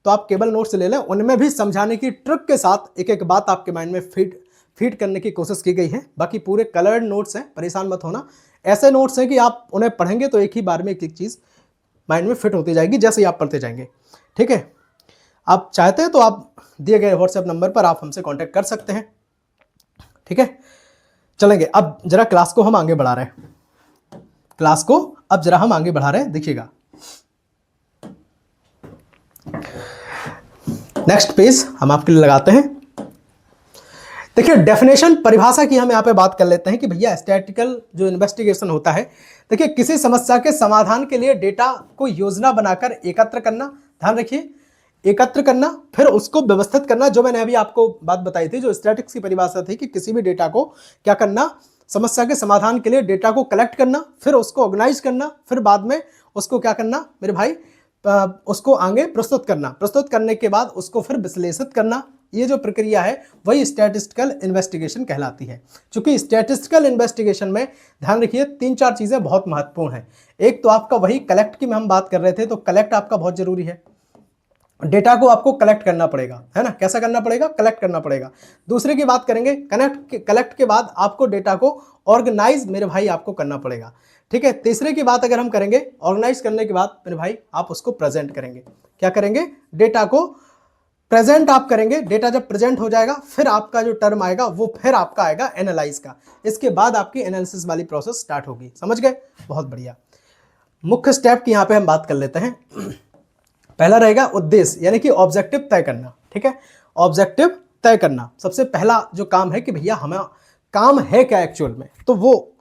तो आप केवल नोट्स ले लें, उनमें भी समझाने की ट्रिक के साथ एक एक बात आपके माइंड में फीड करने की कोशिश की गई है। बाकी पूरे कलर्ड नोट्स हैं, परेशान मत होना। ऐसे नोट्स हैं कि आप उन्हें पढ़ेंगे तो एक ही बार में एक एक चीज़ माइंड में फिट होती जाएगी जैसे ही आप पढ़ते जाएंगे, ठीक है। आप चाहते हैं तो आप दिए गए व्हाट्सएप नंबर पर आप हमसे कांटेक्ट कर सकते हैं, ठीक है। चलेंगे अब जरा क्लास को हम आगे बढ़ा रहे हैं, क्लास को अब जरा हम आगे बढ़ा रहे हैं। देखिएगा नेक्स्ट पेज हम आपके लिए लगाते हैं। देखिए डेफिनेशन, परिभाषा की हम यहाँ पे बात कर लेते हैं कि भैया स्टैटिकल जो इन्वेस्टिगेशन होता है, देखिए किसी समस्या के समाधान के लिए डेटा को योजना बनाकर एकत्र करना, ध्यान रखिए, एकत्र करना, फिर उसको व्यवस्थित करना। जो मैंने अभी आपको बात बताई थी, जो स्टैटिक्स की परिभाषा थी कि किसी भी डेटा को क्या करना, समस्या के समाधान के लिए डेटा को कलेक्ट करना, फिर उसको ऑर्गेनाइज करना, फिर बाद में उसको क्या करना मेरे भाई, उसको आगे प्रस्तुत करना, प्रस्तुत करने के बाद उसको फिर विश्लेषित करना। ये जो प्रक्रिया है वही स्टैटिस्टिकल इन्वेस्टिगेशन कहलाती है। क्योंकि स्टैटिस्टिकल इन्वेस्टिगेशन में ध्यान रखिए 3-4 चीज़ें बहुत महत्वपूर्ण हैं। एक तो आपका वही कलेक्ट की हम बात कर रहे थे, तो कलेक्ट आपका बहुत जरूरी है, डेटा को आपको कलेक्ट करना पड़ेगा, है ना। कैसा करना पड़ेगा, कलेक्ट करना पड़ेगा। दूसरे की बात करेंगे, कलेक्ट के बाद आपको डेटा को ऑर्गेनाइज मेरे भाई आपको करना पड़ेगा, ठीक है। तीसरे की बात अगर हम करेंगे, ऑर्गेनाइज करने के बाद मेरे भाई आप उसको प्रेजेंट करेंगे। क्या करेंगे, डेटा को प्रेजेंट आप करेंगे। डेटा जब प्रेजेंट हो जाएगा फिर आपका जो टर्म आएगा वो फिर आपका आएगा एनालाइज का। इसके बाद आपकी एनालिसिस वाली प्रोसेस स्टार्ट होगी, समझ गए, बहुत बढ़िया। मुख्य स्टेप की यहाँ पे हम बात कर लेते हैं। पहला रहेगा उद्देश्य, यानी कि ऑब्जेक्टिव तय करना, ठीक है। ऑब्जेक्टिव तय करना सबसे पहला जो काम है कि भैया हमें काम है क्या एक्चुअल में, तो वो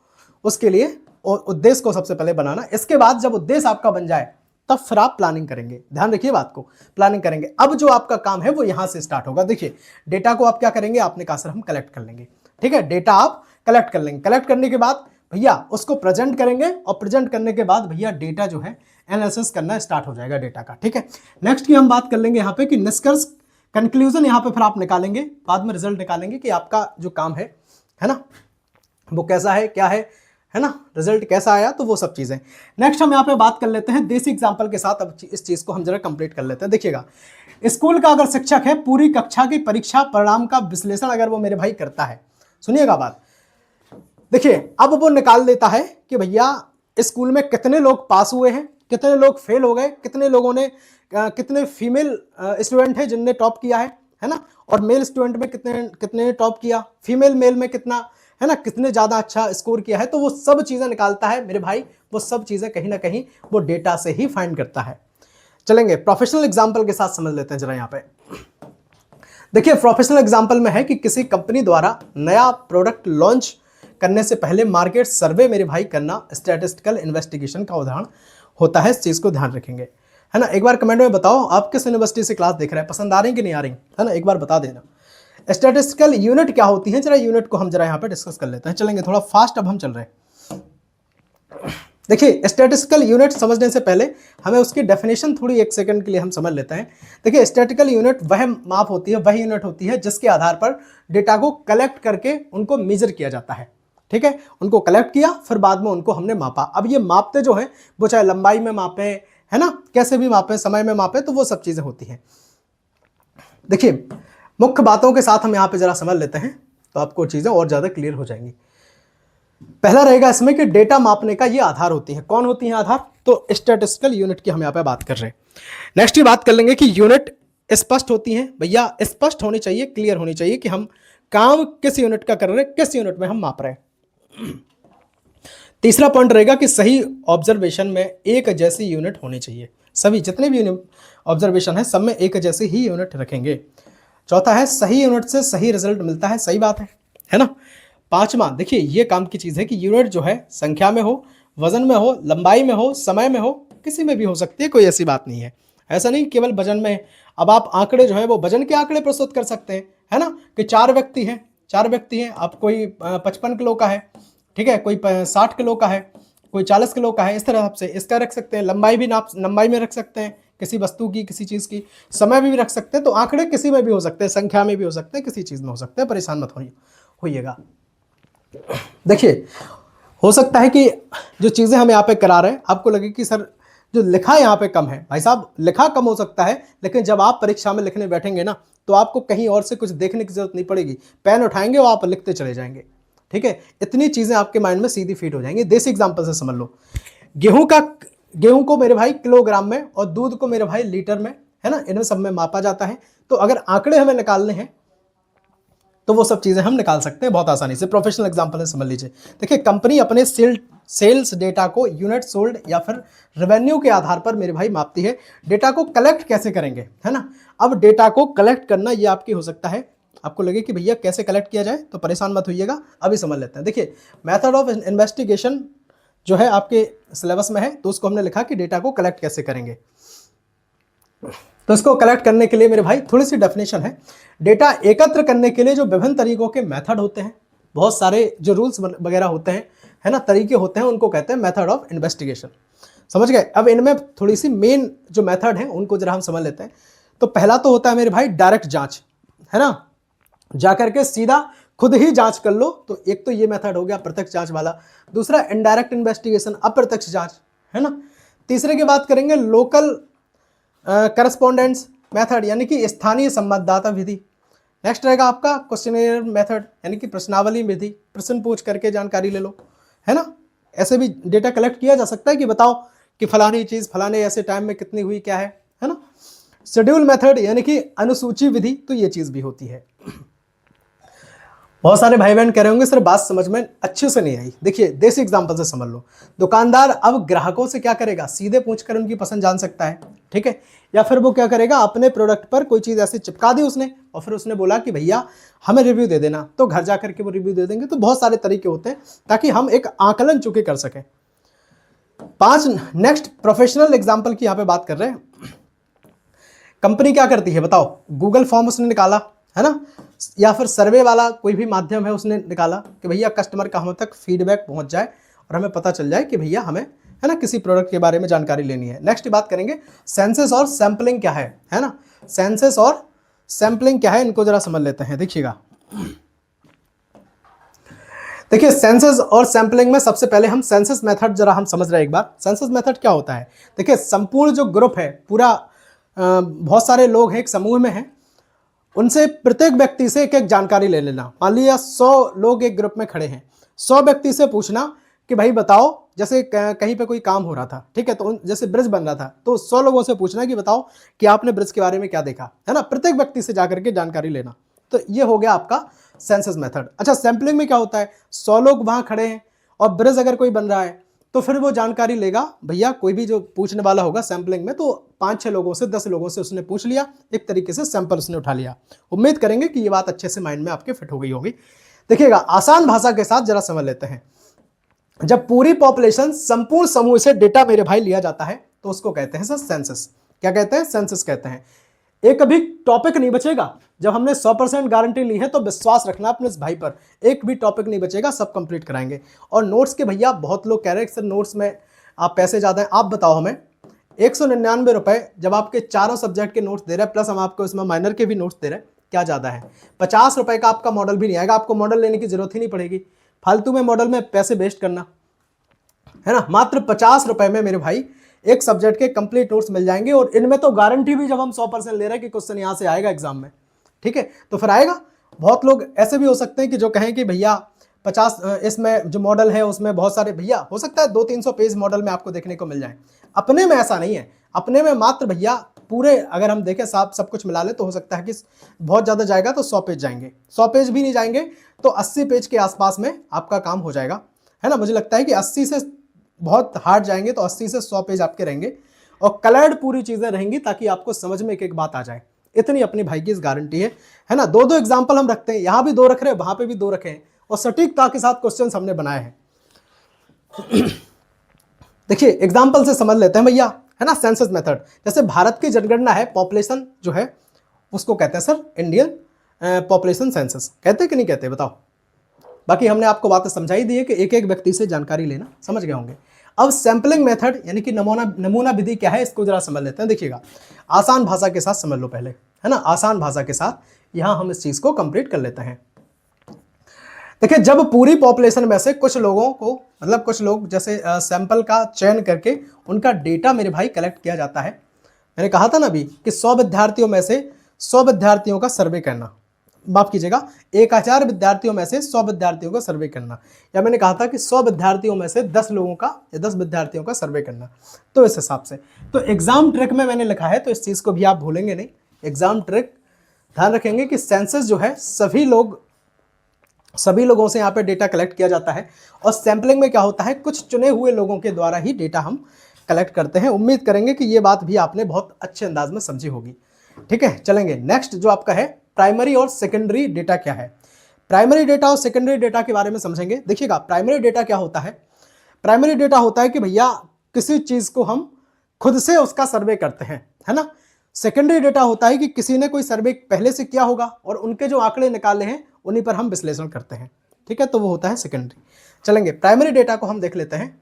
उसके लिए उद्देश्य को सबसे पहले बनाना। इसके बाद जब उद्देश्य आपका बन जाए तब फिर आप प्लानिंग करेंगे, ध्यान रखिए बात को, प्लानिंग करेंगे। अब जो आपका काम है वो यहां से स्टार्ट होगा। देखिए डेटा को आप क्या करेंगे, आपने कहा सर हम कलेक्ट कर लेंगे, ठीक है, डेटा आप कलेक्ट कर लेंगे। कलेक्ट करने के बाद भैया उसको प्रेजेंट करेंगे, और प्रेजेंट करने के बाद भैया डेटा जो है एनालिसिस करना स्टार्ट हो जाएगा डेटा का, ठीक है। नेक्स्ट की हम बात कर लेंगे यहाँ पे कि निष्कर्ष, कंक्लूजन यहाँ पे फिर आप निकालेंगे, बाद में रिजल्ट निकालेंगे कि आपका जो काम है ना, वो कैसा है, क्या है है ना, रिजल्ट कैसा आया, तो वो सब चीजें। नेक्स्ट हम यहाँ पे बात कर लेते हैं देसी एग्जाम्पल के साथ। अब इस चीज को हम जरा कंप्लीट कर लेते हैं। देखिएगा, स्कूल का अगर शिक्षक है, पूरी कक्षा की परीक्षा परिणाम का विश्लेषण अगर वो मेरे भाई करता है, सुनिएगा बात, देखिए अब वो निकाल देता है कि भैया स्कूल में कितने लोग पास हुए हैं, कितने लोग फेल हो गए, कितने लोगों ने कितने फीमेल स्टूडेंट है जिनने टॉप किया है ना, और मेल स्टूडेंट में कितने कितने ने टॉप किया, फीमेल मेल में कितना, है ना, कितने ज्यादा अच्छा स्कोर किया है। तो वो सब चीजें निकालता है मेरे भाई, वो सब चीजें कहीं ना कहीं वो डेटा से ही फाइंड करता है। चलेंगे प्रोफेशनल एग्जाम्पल के साथ समझ लेते हैं जरा। यहाँ पे देखिए, प्रोफेशनल एग्जाम्पल में है कि किसी कंपनी द्वारा नया प्रोडक्ट लॉन्च करने से पहले मार्केट सर्वे मेरे भाई करना स्टैटिस्टिकल इन्वेस्टिगेशन का उदाहरण होता है। इस चीज को ध्यान रखेंगे, है ना। एक बार कमेंट में बताओ आप किस यूनिवर्सिटी से क्लास देख रहे हैं, पसंद आ रही कि नहीं आ रही, है ना, एक बार बता देना। स्टैटिस्टिकल यूनिट क्या होती है, जरा यूनिट को हम जरा यहाँ पे डिस्कस कर लेते हैं। चलेंगे थोड़ा फास्ट, अब हम चल रहे हैं। देखिए, स्टैटिस्टिकल यूनिट समझने से पहले हमें उसकी डेफिनेशन थोड़ी एक सेकंड के लिए हम समझ लेते हैं। देखिए, स्टैटिस्टिकल यूनिट वह माप होती है, वह यूनिट होती है जिसके आधार पर डेटा को कलेक्ट करके उनको मेजर किया जाता है। ठीक है, उनको कलेक्ट किया, फिर बाद में उनको हमने मापा। अब ये मापते जो हैं वो चाहे लंबाई में मापे, है ना, कैसे भी मापे, समय में मापे, तो वो सब चीजें होती हैं। देखिए, मुख्य बातों के साथ हम यहाँ पे जरा समझ लेते हैं तो आपको चीजें और ज्यादा क्लियर हो जाएंगी। पहला रहेगा इसमें कि डेटा मापने का ये आधार होती है। कौन होती है आधार, तो स्टैटिस्टिकल यूनिट की हम यहाँ पे बात कर रहे हैं। नेक्स्ट ये बात कर लेंगे कि यूनिट स्पष्ट होती है। भैया स्पष्ट होनी चाहिए, क्लियर होनी चाहिए कि हम काम किस यूनिट का कर रहे हैं, किस यूनिट में हम माप रहे हैं। तीसरा पॉइंट रहेगा कि सही ऑब्जर्वेशन में एक जैसी यूनिट होनी चाहिए। सभी जितने भी ऑब्जर्वेशन है सब में एक जैसी ही यूनिट रखेंगे। चौथा है सही यूनिट से सही रिजल्ट मिलता है। सही बात है ना। पांचवा, देखिए ये काम की चीज है कि यूनिट जो है संख्या में हो, वजन में हो, लंबाई में हो, समय में हो, किसी में भी हो सकती है, कोई ऐसी बात नहीं है। ऐसा नहीं केवल वजन में। अब आप आंकड़े जो है वो वजन के आंकड़े प्रस्तुत कर सकते हैं, है ना, कि चार व्यक्ति हैं, आप कोई 55 किलो का है, ठीक है, कोई 60 किलो का है, कोई 40 किलो का है, इस तरह से इसका रख सकते हैं। लंबाई भी लंबाई में रख सकते हैं किसी वस्तु की, किसी चीज की। समय भी रख सकते हैं। तो आंकड़े किसी में भी हो सकते हैं, संख्या में भी हो सकते हैं, किसी चीज में हो सकते हैं, परेशान मत होइएगा। देखिए, हो सकता है कि जो चीजें हम यहाँ पे करा रहे हैं आपको लगे कि सर जो लिखा यहाँ पे कम है। भाई साहब, लिखा कम हो सकता है, लेकिन जब आप परीक्षा में लिखने बैठेंगे ना तो आपको कहीं और से कुछ देखने की जरूरत नहीं पड़ेगी। पेन उठाएंगे और आप लिखते चले जाएंगे। ठीक है, इतनी चीजें आपके माइंड में सीधी फिट हो जाएंगी। देसी एग्जांपल से समझ लो। गेहूं को मेरे भाई किलोग्राम में और दूध को मेरे भाई लीटर में, है ना, इन्हें सब में मापा जाता है। तो अगर आंकड़े हमें निकालने हैं तो वो सब चीजें हम निकाल सकते हैं बहुत आसानी से। प्रोफेशनल एग्जांपल है, समझ लीजिए। देखिए, कंपनी अपने सेल्स डेटा को यूनिट सोल्ड या फिर रेवेन्यू के आधार पर मेरे भाई मापती है। डेटा को कलेक्ट कैसे करेंगे, है ना। अब डेटा को कलेक्ट करना ये आपकी हो सकता है, आपको लगे कि भैया कैसे कलेक्ट किया जाए, तो परेशान मत होइएगा, अभी समझ लेते हैं। देखिए, मेथड ऑफ इन्वेस्टिगेशन जो है आपके सिलेबस में है, तो उसको हमने लिखा कि डेटा को कलेक्ट कैसे करेंगे। तो इसको कलेक्ट करने के लिए मेरे भाई थोड़ी सी डेफिनेशन है। डेटा एकत्र करने के लिए जो विभिन्न तरीकों के मेथड होते हैं, बहुत सारे जो रूल्स वगैरह होते हैं, है ना, तरीके होते हैं, उनको कहते हैं मेथड ऑफ इन्वेस्टिगेशन। समझ गए। अब इनमें थोड़ी सी मेन जो मेथड है उनको जरा हम समझ लेते हैं। तो पहला तो होता है मेरे भाई डायरेक्ट जांच, है ना, जाकर के सीधा खुद ही जांच कर लो। तो एक तो ये मेथड हो गया प्रत्यक्ष जांच वाला। दूसरा इनडायरेक्ट इन्वेस्टिगेशन, अप्रत्यक्ष जांच, है ना। तीसरे की बात करेंगे लोकल करस्पॉन्डेंस मेथड, यानी कि स्थानीय संवाददाता विधि। नेक्स्ट रहेगा आपका क्वेश्चनेयर मेथड, यानी कि प्रश्नावली विधि, प्रश्न पूछ करके जानकारी ले लो, है ना। ऐसे भी डेटा कलेक्ट किया जा सकता है कि बताओ कि फलानी चीज फलाने ऐसे टाइम में कितनी हुई, क्या है ना। शेड्यूल मेथड, यानी कि अनुसूची विधि, तो ये चीज भी होती है। बहुत सारे भाई बहन कह रहे होंगे सर बात समझ में अच्छे से नहीं आई। देखिए, देसी एग्जांपल से समझ लो। दुकानदार अब ग्राहकों से क्या करेगा, सीधे पूछकर उनकी पसंद जान सकता है, ठीक है। या फिर वो क्या करेगा, अपने प्रोडक्ट पर कोई चीज ऐसी चिपका दी उसने और फिर उसने बोला कि भैया हमें रिव्यू दे देना, तो घर जाकर के वो रिव्यू दे देंगे। तो बहुत सारे तरीके होते हैं ताकि हम एक आकलन चुके कर सकें। 5 नेक्स्ट प्रोफेशनल एग्जाम्पल की यहाँ पे बात कर रहे हैं। कंपनी क्या करती है बताओ, गूगल फॉर्म उसने निकाला, है ना, या फिर सर्वे वाला कोई भी माध्यम है उसने निकाला कि भैया कस्टमर का हम तक फीडबैक पहुंच जाए और हमें पता चल जाए कि भैया हमें, है ना, किसी प्रोडक्ट के बारे में जानकारी लेनी है। नेक्स्ट बात करेंगे सेंसस और सैंपलिंग क्या है ना। सेंसस और सैंपलिंग क्या है, इनको जरा समझ लेते हैं। देखिएगा, देखिए सेंसस और सैंपलिंग में सबसे पहले हम सेंसस मेथड जरा हम समझ रहे हैं एक बार। सेंसस मेथड क्या होता है? देखिए संपूर्ण जो ग्रुप है पूरा, बहुत सारे लोग हैं एक समूह में हैं, उनसे प्रत्येक व्यक्ति से एक एक जानकारी ले लेना। मान लिया 100 लोग एक ग्रुप में खड़े हैं, 100 व्यक्ति से पूछना कि भाई बताओ, जैसे कहीं पे कोई काम हो रहा था, ठीक है, तो जैसे ब्रिज बन रहा था, तो 100 लोगों से पूछना कि बताओ कि आपने ब्रिज के बारे में क्या देखा, है ना। प्रत्येक व्यक्ति से जाकर के जानकारी लेना। तो ये हो गया आपका सेंसस मेथड। अच्छा सैंपलिंग में क्या होता है? 100 लोग वहां खड़े हैं और ब्रिज अगर कोई बन रहा है तो फिर वो जानकारी लेगा भैया, कोई भी जो पूछने वाला होगा सैंपलिंग में, तो 5-6 लोगों से 10 लोगों से उसने पूछ लिया, एक तरीके से सैंपल उसने उठा लिया। उम्मीद करेंगे कि ये बात अच्छे से माइंड में आपके फिट हो गई होगी। देखिएगा आसान भाषा के साथ जरा समझ लेते हैं। जब पूरी पॉपुलेशन संपूर्ण समूह से डेटा मेरे भाई लिया जाता है तो उसको कहते हैं सर सेंसस। क्या कहते हैं? सेंसस कहते हैं। एक भी टॉपिक नहीं बचेगा। जब हमने 100% गारंटी ली है तो विश्वास रखना अपने इस भाई पर, एक भी टॉपिक नहीं बचेगा, सब कंप्लीट कराएंगे। और नोट्स के भैया बहुत लोग कह रहे हैं सर नोट्स में आप पैसे ज़्यादा हैं, आप बताओ हमें 199 रुपये जब आपके चारों सब्जेक्ट के नोट्स दे रहे हैं, प्लस हम आपको इसमें माइनर के भी नोट्स दे रहे हैं, क्या ज़्यादा है? 50 रुपये का आपका मॉडल भी नहीं आएगा, आपको मॉडल लेने की जरूरत ही नहीं पड़ेगी, फालतू में मॉडल में पैसे वेस्ट करना, है ना। मात्र 50 रुपये में मेरे भाई एक सब्जेक्ट के कंप्लीट नोट्स मिल जाएंगे। और इनमें तो गारंटी भी जब हम 100% ले रहे हैं कि क्वेश्चन यहाँ से आएगा एग्जाम में, ठीक है, तो फिर आएगा। बहुत लोग ऐसे भी हो सकते हैं कि जो कहें कि भैया 50 इसमें जो मॉडल है उसमें बहुत सारे, भैया हो सकता है 200-300 पेज मॉडल में आपको देखने को मिल जाए। अपने में ऐसा नहीं है, अपने में मात्र भैया पूरे अगर हम देखें सब कुछ मिला ले तो हो सकता है कि बहुत ज़्यादा जाएगा तो 100 पेज जाएंगे, 100 पेज भी नहीं जाएंगे तो 80 पेज के आसपास में आपका काम हो जाएगा, है ना। मुझे लगता है कि 80 से बहुत हार्ड जाएंगे तो 80 से 100 पेज आपके रहेंगे और कलर्ड पूरी चीज़ें रहेंगी ताकि आपको समझ में एक एक बात आ जाए। इतनी अपनी भाई की इस गारंटी है ना। 2-2 एग्जाम्पल हम रखते हैं, यहाँ भी 2 रख रहे हैं, वहाँ पे भी 2 रखे हैं और सटीकता के साथ क्वेश्चन हमने बनाए हैं। देखिए एग्जाम्पल से समझ लेते हैं भैया, है ना। सेंसस मेथड, जैसे भारत की जनगणना है, पॉपुलेशन जो है उसको कहते हैं सर इंडियन पॉपुलेशन सेंसस। कहते हैं कि नहीं कहते? बताओ। बाकी हमने आपको बातें समझाई दी है कि एक एक व्यक्ति से जानकारी लेना, समझ गए होंगे। अब सैंपलिंग मेथड यानी कि नमूना विधि क्या है, इसको जरा समझ लेते हैं। देखिएगा आसान भाषा के साथ समझ लो पहले, है ना। आसान भाषा के साथ यहां हम इस चीज को कंप्लीट कर लेते हैं। देखिए जब पूरी पॉपुलेशन में से कुछ लोगों को, मतलब कुछ लोग जैसे सैंपल का चयन करके उनका डेटा मेरे भाई कलेक्ट किया जाता है। मैंने कहा था ना अभी कि 100 विद्यार्थियों में से 100 विद्यार्थियों का सर्वे करना, माफ कीजिएगा 1000 विद्यार्थियों में से 100 विद्यार्थियों का सर्वे करना, या मैंने कहा था कि 100 विद्यार्थियों में से 10 लोगों का या 10 विद्यार्थियों का सर्वे करना। तो इस हिसाब से तो एग्जाम ट्रिक में मैंने लिखा है, तो इस चीज़ को भी आप भूलेंगे नहीं। एग्जाम ट्रिक ध्यान रखेंगे कि सेंसस जो है सभी लोगों से यहाँ पे डेटा कलेक्ट किया जाता है और सैंपलिंग में क्या होता है, कुछ चुने हुए लोगों के द्वारा ही डेटा हम कलेक्ट करते हैं। उम्मीद करेंगे कि ये बात भी आपने बहुत अच्छे अंदाज में समझी होगी, ठीक है। चलेंगे नेक्स्ट जो आपका है प्राइमरी और सेकेंडरी डेटा क्या है। प्राइमरी डेटा और सेकेंडरी डेटा के बारे में समझेंगे। देखिएगा प्राइमरी डेटा क्या होता है? प्राइमरी डेटा होता है कि भैया किसी चीज को हम खुद से उसका सर्वे करते हैं, है ना। सेकेंडरी डेटा होता है कि किसी ने कोई सर्वे पहले से किया होगा और उनके जो आंकड़े निकाले हैं उन्हीं पर हम विश्लेषण करते हैं, ठीक है, तो वो होता है सेकेंडरी। चलेंगे प्राइमरी डेटा को हम देख लेते हैं।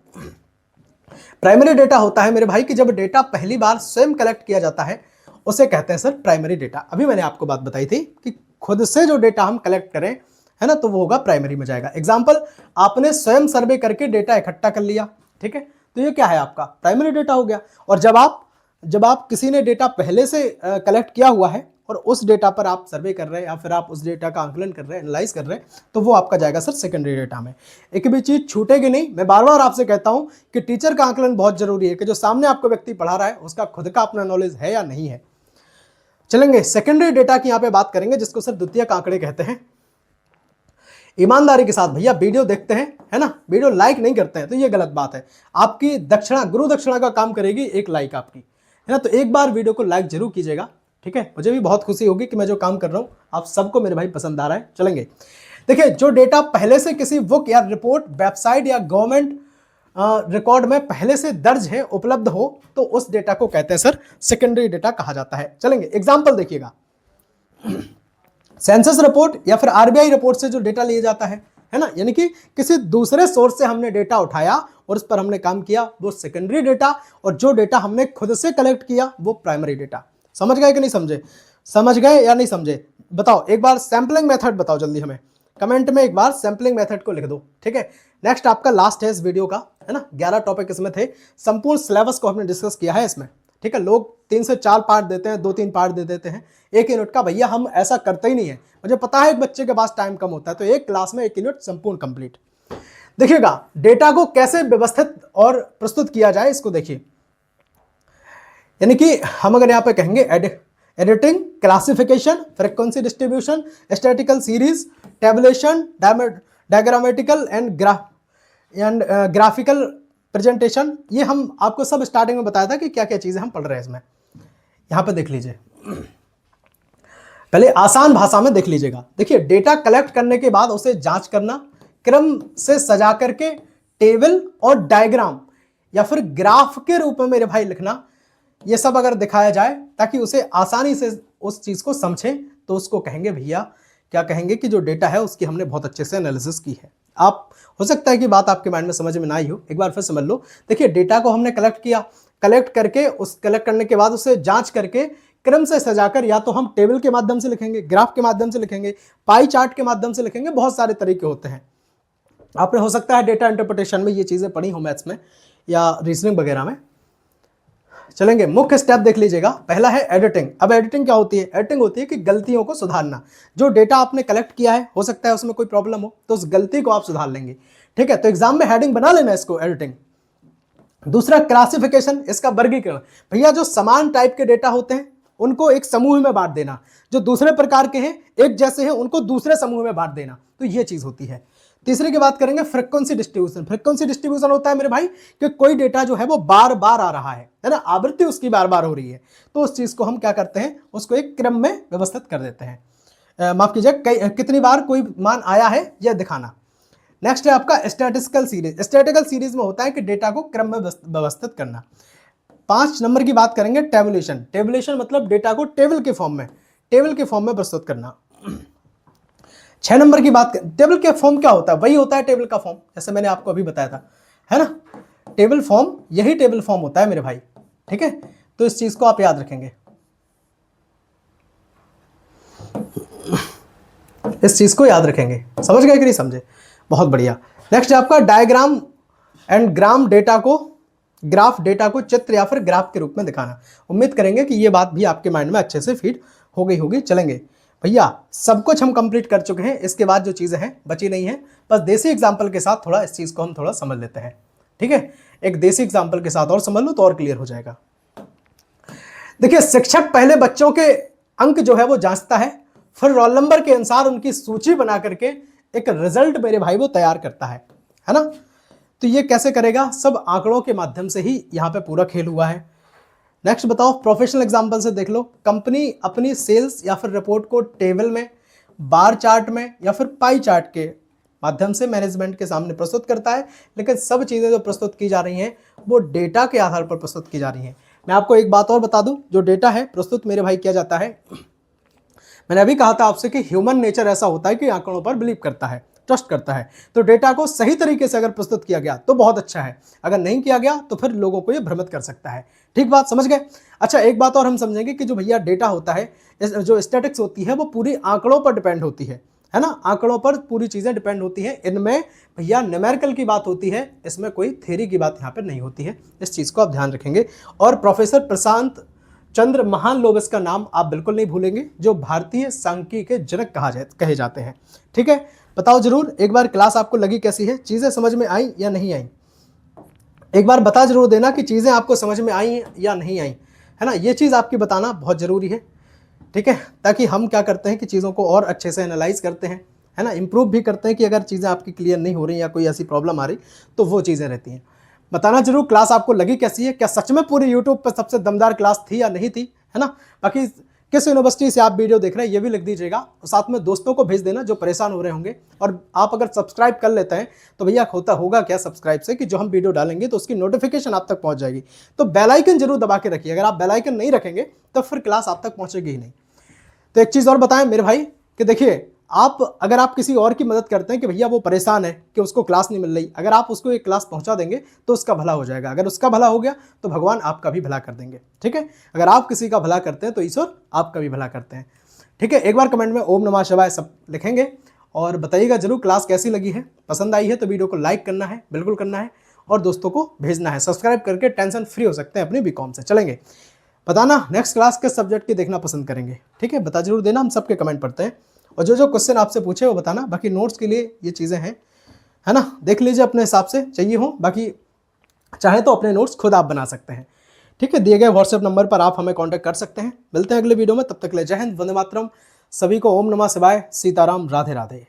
प्राइमरी डेटा होता है मेरे भाई कि जब डेटा पहली बार स्वयं कलेक्ट किया जाता है उसे कहते हैं सर प्राइमरी डेटा। अभी मैंने आपको बात बताई थी कि खुद से जो डेटा हम कलेक्ट करें, है ना, तो वो होगा प्राइमरी में जाएगा। एग्जाम्पल, आपने स्वयं सर्वे करके डेटा इकट्ठा कर लिया, ठीक है, तो ये क्या है आपका प्राइमरी डेटा हो गया। और जब आप किसी ने डेटा पहले से कलेक्ट किया हुआ है और उस डेटा पर आप सर्वे कर रहे हैं या फिर आप उस डेटा का आंकलन कर रहे हैं, एनालाइज कर रहे हैं, तो वो आपका जाएगा सर सेकेंडरी डेटा में। एक भी चीज छूटेगी नहीं। मैं बार बार आपसे कहता हूं कि टीचर का आंकलन बहुत जरूरी है कि जो सामने आपको व्यक्ति पढ़ा रहा है उसका खुद का अपना नॉलेज है या नहीं है। चलेंगे सेकेंडरी डेटा की यहां पे बात करेंगे जिसको सर द्वितीयक आंकड़े कहते हैं। ईमानदारी के साथ भैया वीडियो देखते हैं, है ना, वीडियो लाइक नहीं करते हैं तो ये गलत बात है। आपकी दक्षिणा, गुरु दक्षिणा का काम करेगी एक लाइक आपकी, है ना। तो एक बार वीडियो को लाइक जरूर कीजिएगा, ठीक है। मुझे भी बहुत खुशी होगी कि मैं जो काम कर रहा हूं आप सबको मेरे भाई पसंद आ रहा है। चलेंगे देखिए, जो डेटा पहले से किसी बुक या रिपोर्ट, वेबसाइट या गवर्नमेंट रिकॉर्ड में पहले से दर्ज है, उपलब्ध हो, तो उस डेटा को कहते हैं सर सेकेंडरी डेटा कहा जाता है। चलेंगे एग्जाम्पल देखिएगा, सेंसस रिपोर्ट या फिर आरबीआई रिपोर्ट से जो डेटा लिया जाता है ना, यानी कि किसी दूसरे सोर्स से हमने डेटा उठाया और उस पर हमने काम किया, वो सेकेंडरी डेटा, और जो डेटा हमने खुद से कलेक्ट किया वो प्राइमरी डेटा। समझ गए कि नहीं समझे? समझ गए या नहीं समझे? बताओ एक बार सैंपलिंग मेथड बताओ जल्दी हमें कमेंट में एक बार सैम्पलिंग मेथड को लिख दो, ठीक है। नेक्स्ट आपका लास्ट है इस वीडियो का, है ना। 11 टॉपिक इसमें थे, संपूर्ण सिलेबस को हमने डिस्कस किया है इसमें, ठीक है। लोग 3 से 4 पार्ट देते हैं, 2-3 पार्ट दे देते हैं 1 यूनिट का। भैया हम ऐसा करते ही नहीं है, मुझे पता है एक बच्चे के पास टाइम कम होता है, तो एक क्लास में 1 यूनिट संपूर्ण कंप्लीट। देखिएगा डेटा को कैसे व्यवस्थित और प्रस्तुत किया जाए, इसको देखिए। यानी कि हम अगर यहाँ पे कहेंगे editing, classification, frequency distribution, statistical series, tabulation, diagrammatical and graphical presentation, ये हम आपको सब स्टार्टिंग में बताया था कि क्या क्या चीजें हम पढ़ रहे हैं इसमें। यहां पे देख लीजिए, पहले आसान भाषा में देख लीजिएगा। देखिए डेटा कलेक्ट करने के बाद उसे जांच करना, क्रम से सजा करके टेबल और डायग्राम या फिर ग्राफ के रूप में मेरे भाई लिखना, ये सब अगर दिखाया जाए ताकि उसे आसानी से उस चीज को समझें, तो उसको कहेंगे भैया, क्या कहेंगे कि जो डेटा है उसकी हमने बहुत अच्छे से एनालिसिस की है। आप हो सकता है कि बात आपके माइंड में समझ में ना आई हो, एक बार फिर समझ लो। देखिए डेटा को हमने कलेक्ट किया, कलेक्ट करके उस कलेक्ट करने के बाद उसे जांच करके क्रम से सजाकर या तो हम टेबल के माध्यम से लिखेंगे, ग्राफ के माध्यम से लिखेंगे, पाई चार्ट के माध्यम से लिखेंगे, बहुत सारे तरीके होते हैं। आपने हो सकता है डेटा इंटरप्रिटेशन में ये चीजें पढ़ी हो, मैथ्स में या रीजनिंग वगैरह में। चलेंगे, मुख्य स्टेप देख लीजिएगा। पहला है एडिटिंग। अब एडिटिंग क्या होती है? एडिटिंग होती है कि गलतियों को सुधारना। जो डेटा आपने कलेक्ट किया है, हो सकता है उसमें कोई प्रॉब्लम हो, तो उस गलती को आप सुधार लेंगे, ठीक है। तो एग्जाम में हेडिंग बना लेना इसको, एडिटिंग। दूसरा क्लासिफिकेशन, इसका वर्गीकरण। भैया जो समान टाइप के डेटा होते हैं उनको एक समूह में बांट देना, जो दूसरे प्रकार के हैं एक जैसे हैं उनको दूसरे समूह में बांट देना, तो ये चीज होती है। तीसरे की बात करेंगे फ्रीक्वेंसी डिस्ट्रीब्यूशन। फ्रीक्वेंसी डिस्ट्रीब्यूशन होता है मेरे भाई कि कोई डेटा जो है वो बार बार आ रहा है ना, आवृत्ति उसकी बार बार हो रही है, तो उस चीज को हम क्या करते हैं, उसको एक क्रम में व्यवस्थित कर देते हैं। माफ कीजिए, कितनी बार कोई मान आया है यह दिखाना। नेक्स्ट है आपका स्टैटिस्टिकल सीरीज। स्टैटिस्टिकल सीरीज में होता है कि डेटा को क्रम में व्यवस्थित करना। 5 नंबर की बात करेंगे टेबुलेशन। टेबुलेशन मतलब डेटा को टेबल के फॉर्म में प्रस्तुत करना। 6 नंबर की बात टेबल के फॉर्म क्या होता है? वही होता है टेबल का फॉर्म, जैसे मैंने आपको अभी बताया था, है ना। टेबल फॉर्म, यही टेबल फॉर्म होता है मेरे भाई, ठीक है। तो इस चीज को आप याद रखेंगे, इस चीज को याद रखेंगे। समझ गए कि नहीं समझे? बहुत बढ़िया। नेक्स्ट है आपका डायग्राम एंड ग्राफ डेटा को चित्र या फिर ग्राफ के रूप में दिखाना। उम्मीद करेंगे कि ये बात भी आपके माइंड में अच्छे से फीड हो गई होगी। चलेंगे भैया, सब कुछ हम कंप्लीट कर चुके हैं, इसके बाद जो चीजें हैं बची नहीं है, बस देसी एग्जांपल के साथ थोड़ा इस चीज को हम थोड़ा समझ लेते हैं, ठीक है। एक देसी एग्जांपल के साथ और समझ लो तो और क्लियर हो जाएगा। देखिए शिक्षक पहले बच्चों के अंक जो है वो जांचता है, फिर रोल नंबर के अनुसार उनकी सूची बना करके एक रिजल्ट मेरे भाई वो तैयार करता है ना। तो ये कैसे करेगा? सब आंकड़ों के माध्यम से ही यहाँ पे पूरा खेल हुआ है। नेक्स्ट बताओ, प्रोफेशनल एग्जांपल से देख लो। कंपनी अपनी सेल्स या फिर रिपोर्ट को टेबल में, बार चार्ट में या फिर पाई चार्ट के माध्यम से मैनेजमेंट के सामने प्रस्तुत करता है, लेकिन सब चीजें जो प्रस्तुत की जा रही हैं वो डेटा के आधार पर प्रस्तुत की जा रही हैं। मैं आपको एक बात और बता दूं, जो डेटा है प्रस्तुत मेरे भाई किया जाता है, मैंने अभी कहा था आपसे कि ह्यूमन नेचर ऐसा होता है कि आंकड़ों पर बिलीव करता है, ट्रस्ट करता है। तो डेटा को सही तरीके से अगर प्रस्तुत किया गया तो बहुत अच्छा है, अगर नहीं किया गया तो फिर लोगों को ये भ्रमित कर सकता है। ठीक बात समझ गए? अच्छा, एक बात और हम समझेंगे कि जो भैया डेटा होता है, जो स्टैटिक्स होती है वो पूरी आंकड़ों पर डिपेंड होती है ना। आंकड़ों पर पूरी चीजें डिपेंड होती हैं। इनमें भैया न्यूमेरिकल की बात होती है, इसमें कोई थ्योरी की बात यहाँ पर नहीं होती है। इस चीज को आप ध्यान रखेंगे। और प्रोफेसर प्रशांत चंद्र महालनोबिस का नाम आप बिल्कुल नहीं भूलेंगे, जो भारतीय सांख्यिकी के जनक कहे जाते हैं। ठीक है, बताओ जरूर एक बार क्लास आपको लगी कैसी है, चीजें समझ में आई या नहीं आई? एक बार बता जरूर देना कि चीजें आपको समझ में आई या नहीं आई, है ना। ये चीज आपकी बताना बहुत जरूरी है, ठीक है, ताकि हम क्या करते हैं कि चीजों को और अच्छे से एनालाइज करते हैं, है ना, इंप्रूव भी करते हैं कि अगर चीजें आपकी क्लियर नहीं हो रही या कोई ऐसी प्रॉब्लम आ रही तो वो चीजें रहती हैं। बताना जरूर क्लास आपको लगी कैसी है, क्या सच में पूरी यूट्यूब पर सबसे दमदार क्लास थी या नहीं थी, है ना। बाकी किस यूनिवर्सिटी से आप वीडियो देख रहे हैं ये भी लिख दीजिएगा, और साथ में दोस्तों को भेज देना जो परेशान हो रहे होंगे। और आप अगर सब्सक्राइब कर लेते हैं तो भैया होगा क्या सब्सक्राइब से, कि जो हम वीडियो डालेंगे तो उसकी नोटिफिकेशन आप तक पहुंच जाएगी। तो बेल आइकन जरूर दबा के रखिए, अगर आप बेल आइकन नहीं रखेंगे तो फिर क्लास आप तक पहुंचेगी ही नहीं। तो एक चीज़ और बताएं मेरे भाई कि देखिए, अगर आप किसी और की मदद करते हैं कि भैया वो परेशान है कि उसको क्लास नहीं मिल रही, अगर आप उसको एक क्लास पहुंचा देंगे तो उसका भला हो जाएगा। अगर उसका भला हो गया तो भगवान आपका भी भला कर देंगे, ठीक है। अगर आप किसी का भला करते हैं तो ईश्वर आपका भी भला करते हैं, ठीक है। एक बार कमेंट में ओम नमः शिवाय सब लिखेंगे, और बताइएगा जरूर क्लास कैसी लगी है। पसंद आई है तो वीडियो को लाइक करना है, बिल्कुल करना है, और दोस्तों को भेजना है। सब्सक्राइब करके टेंशन फ्री हो सकते हैं अपनी बीकॉम से। चलेंगे, बताना नेक्स्ट क्लास किस सब्जेक्ट की देखना पसंद करेंगे, ठीक है, बता जरूर देना, हम सबके कमेंट पढ़ते हैं। और जो जो क्वेश्चन आपसे पूछे वो बताना। बाकी नोट्स के लिए ये चीज़ें हैं, है ना, देख लीजिए अपने हिसाब से चाहिए हो। बाकी चाहे तो अपने नोट्स खुद आप बना सकते हैं, ठीक है। दिए गए व्हाट्सएप नंबर पर आप हमें कांटेक्ट कर सकते हैं। मिलते हैं अगले वीडियो में, तब तक के लिए जय हिंद, वंदे मातरम। सभी को ओम नमः शिवाय, सीताराम, राधे राधे।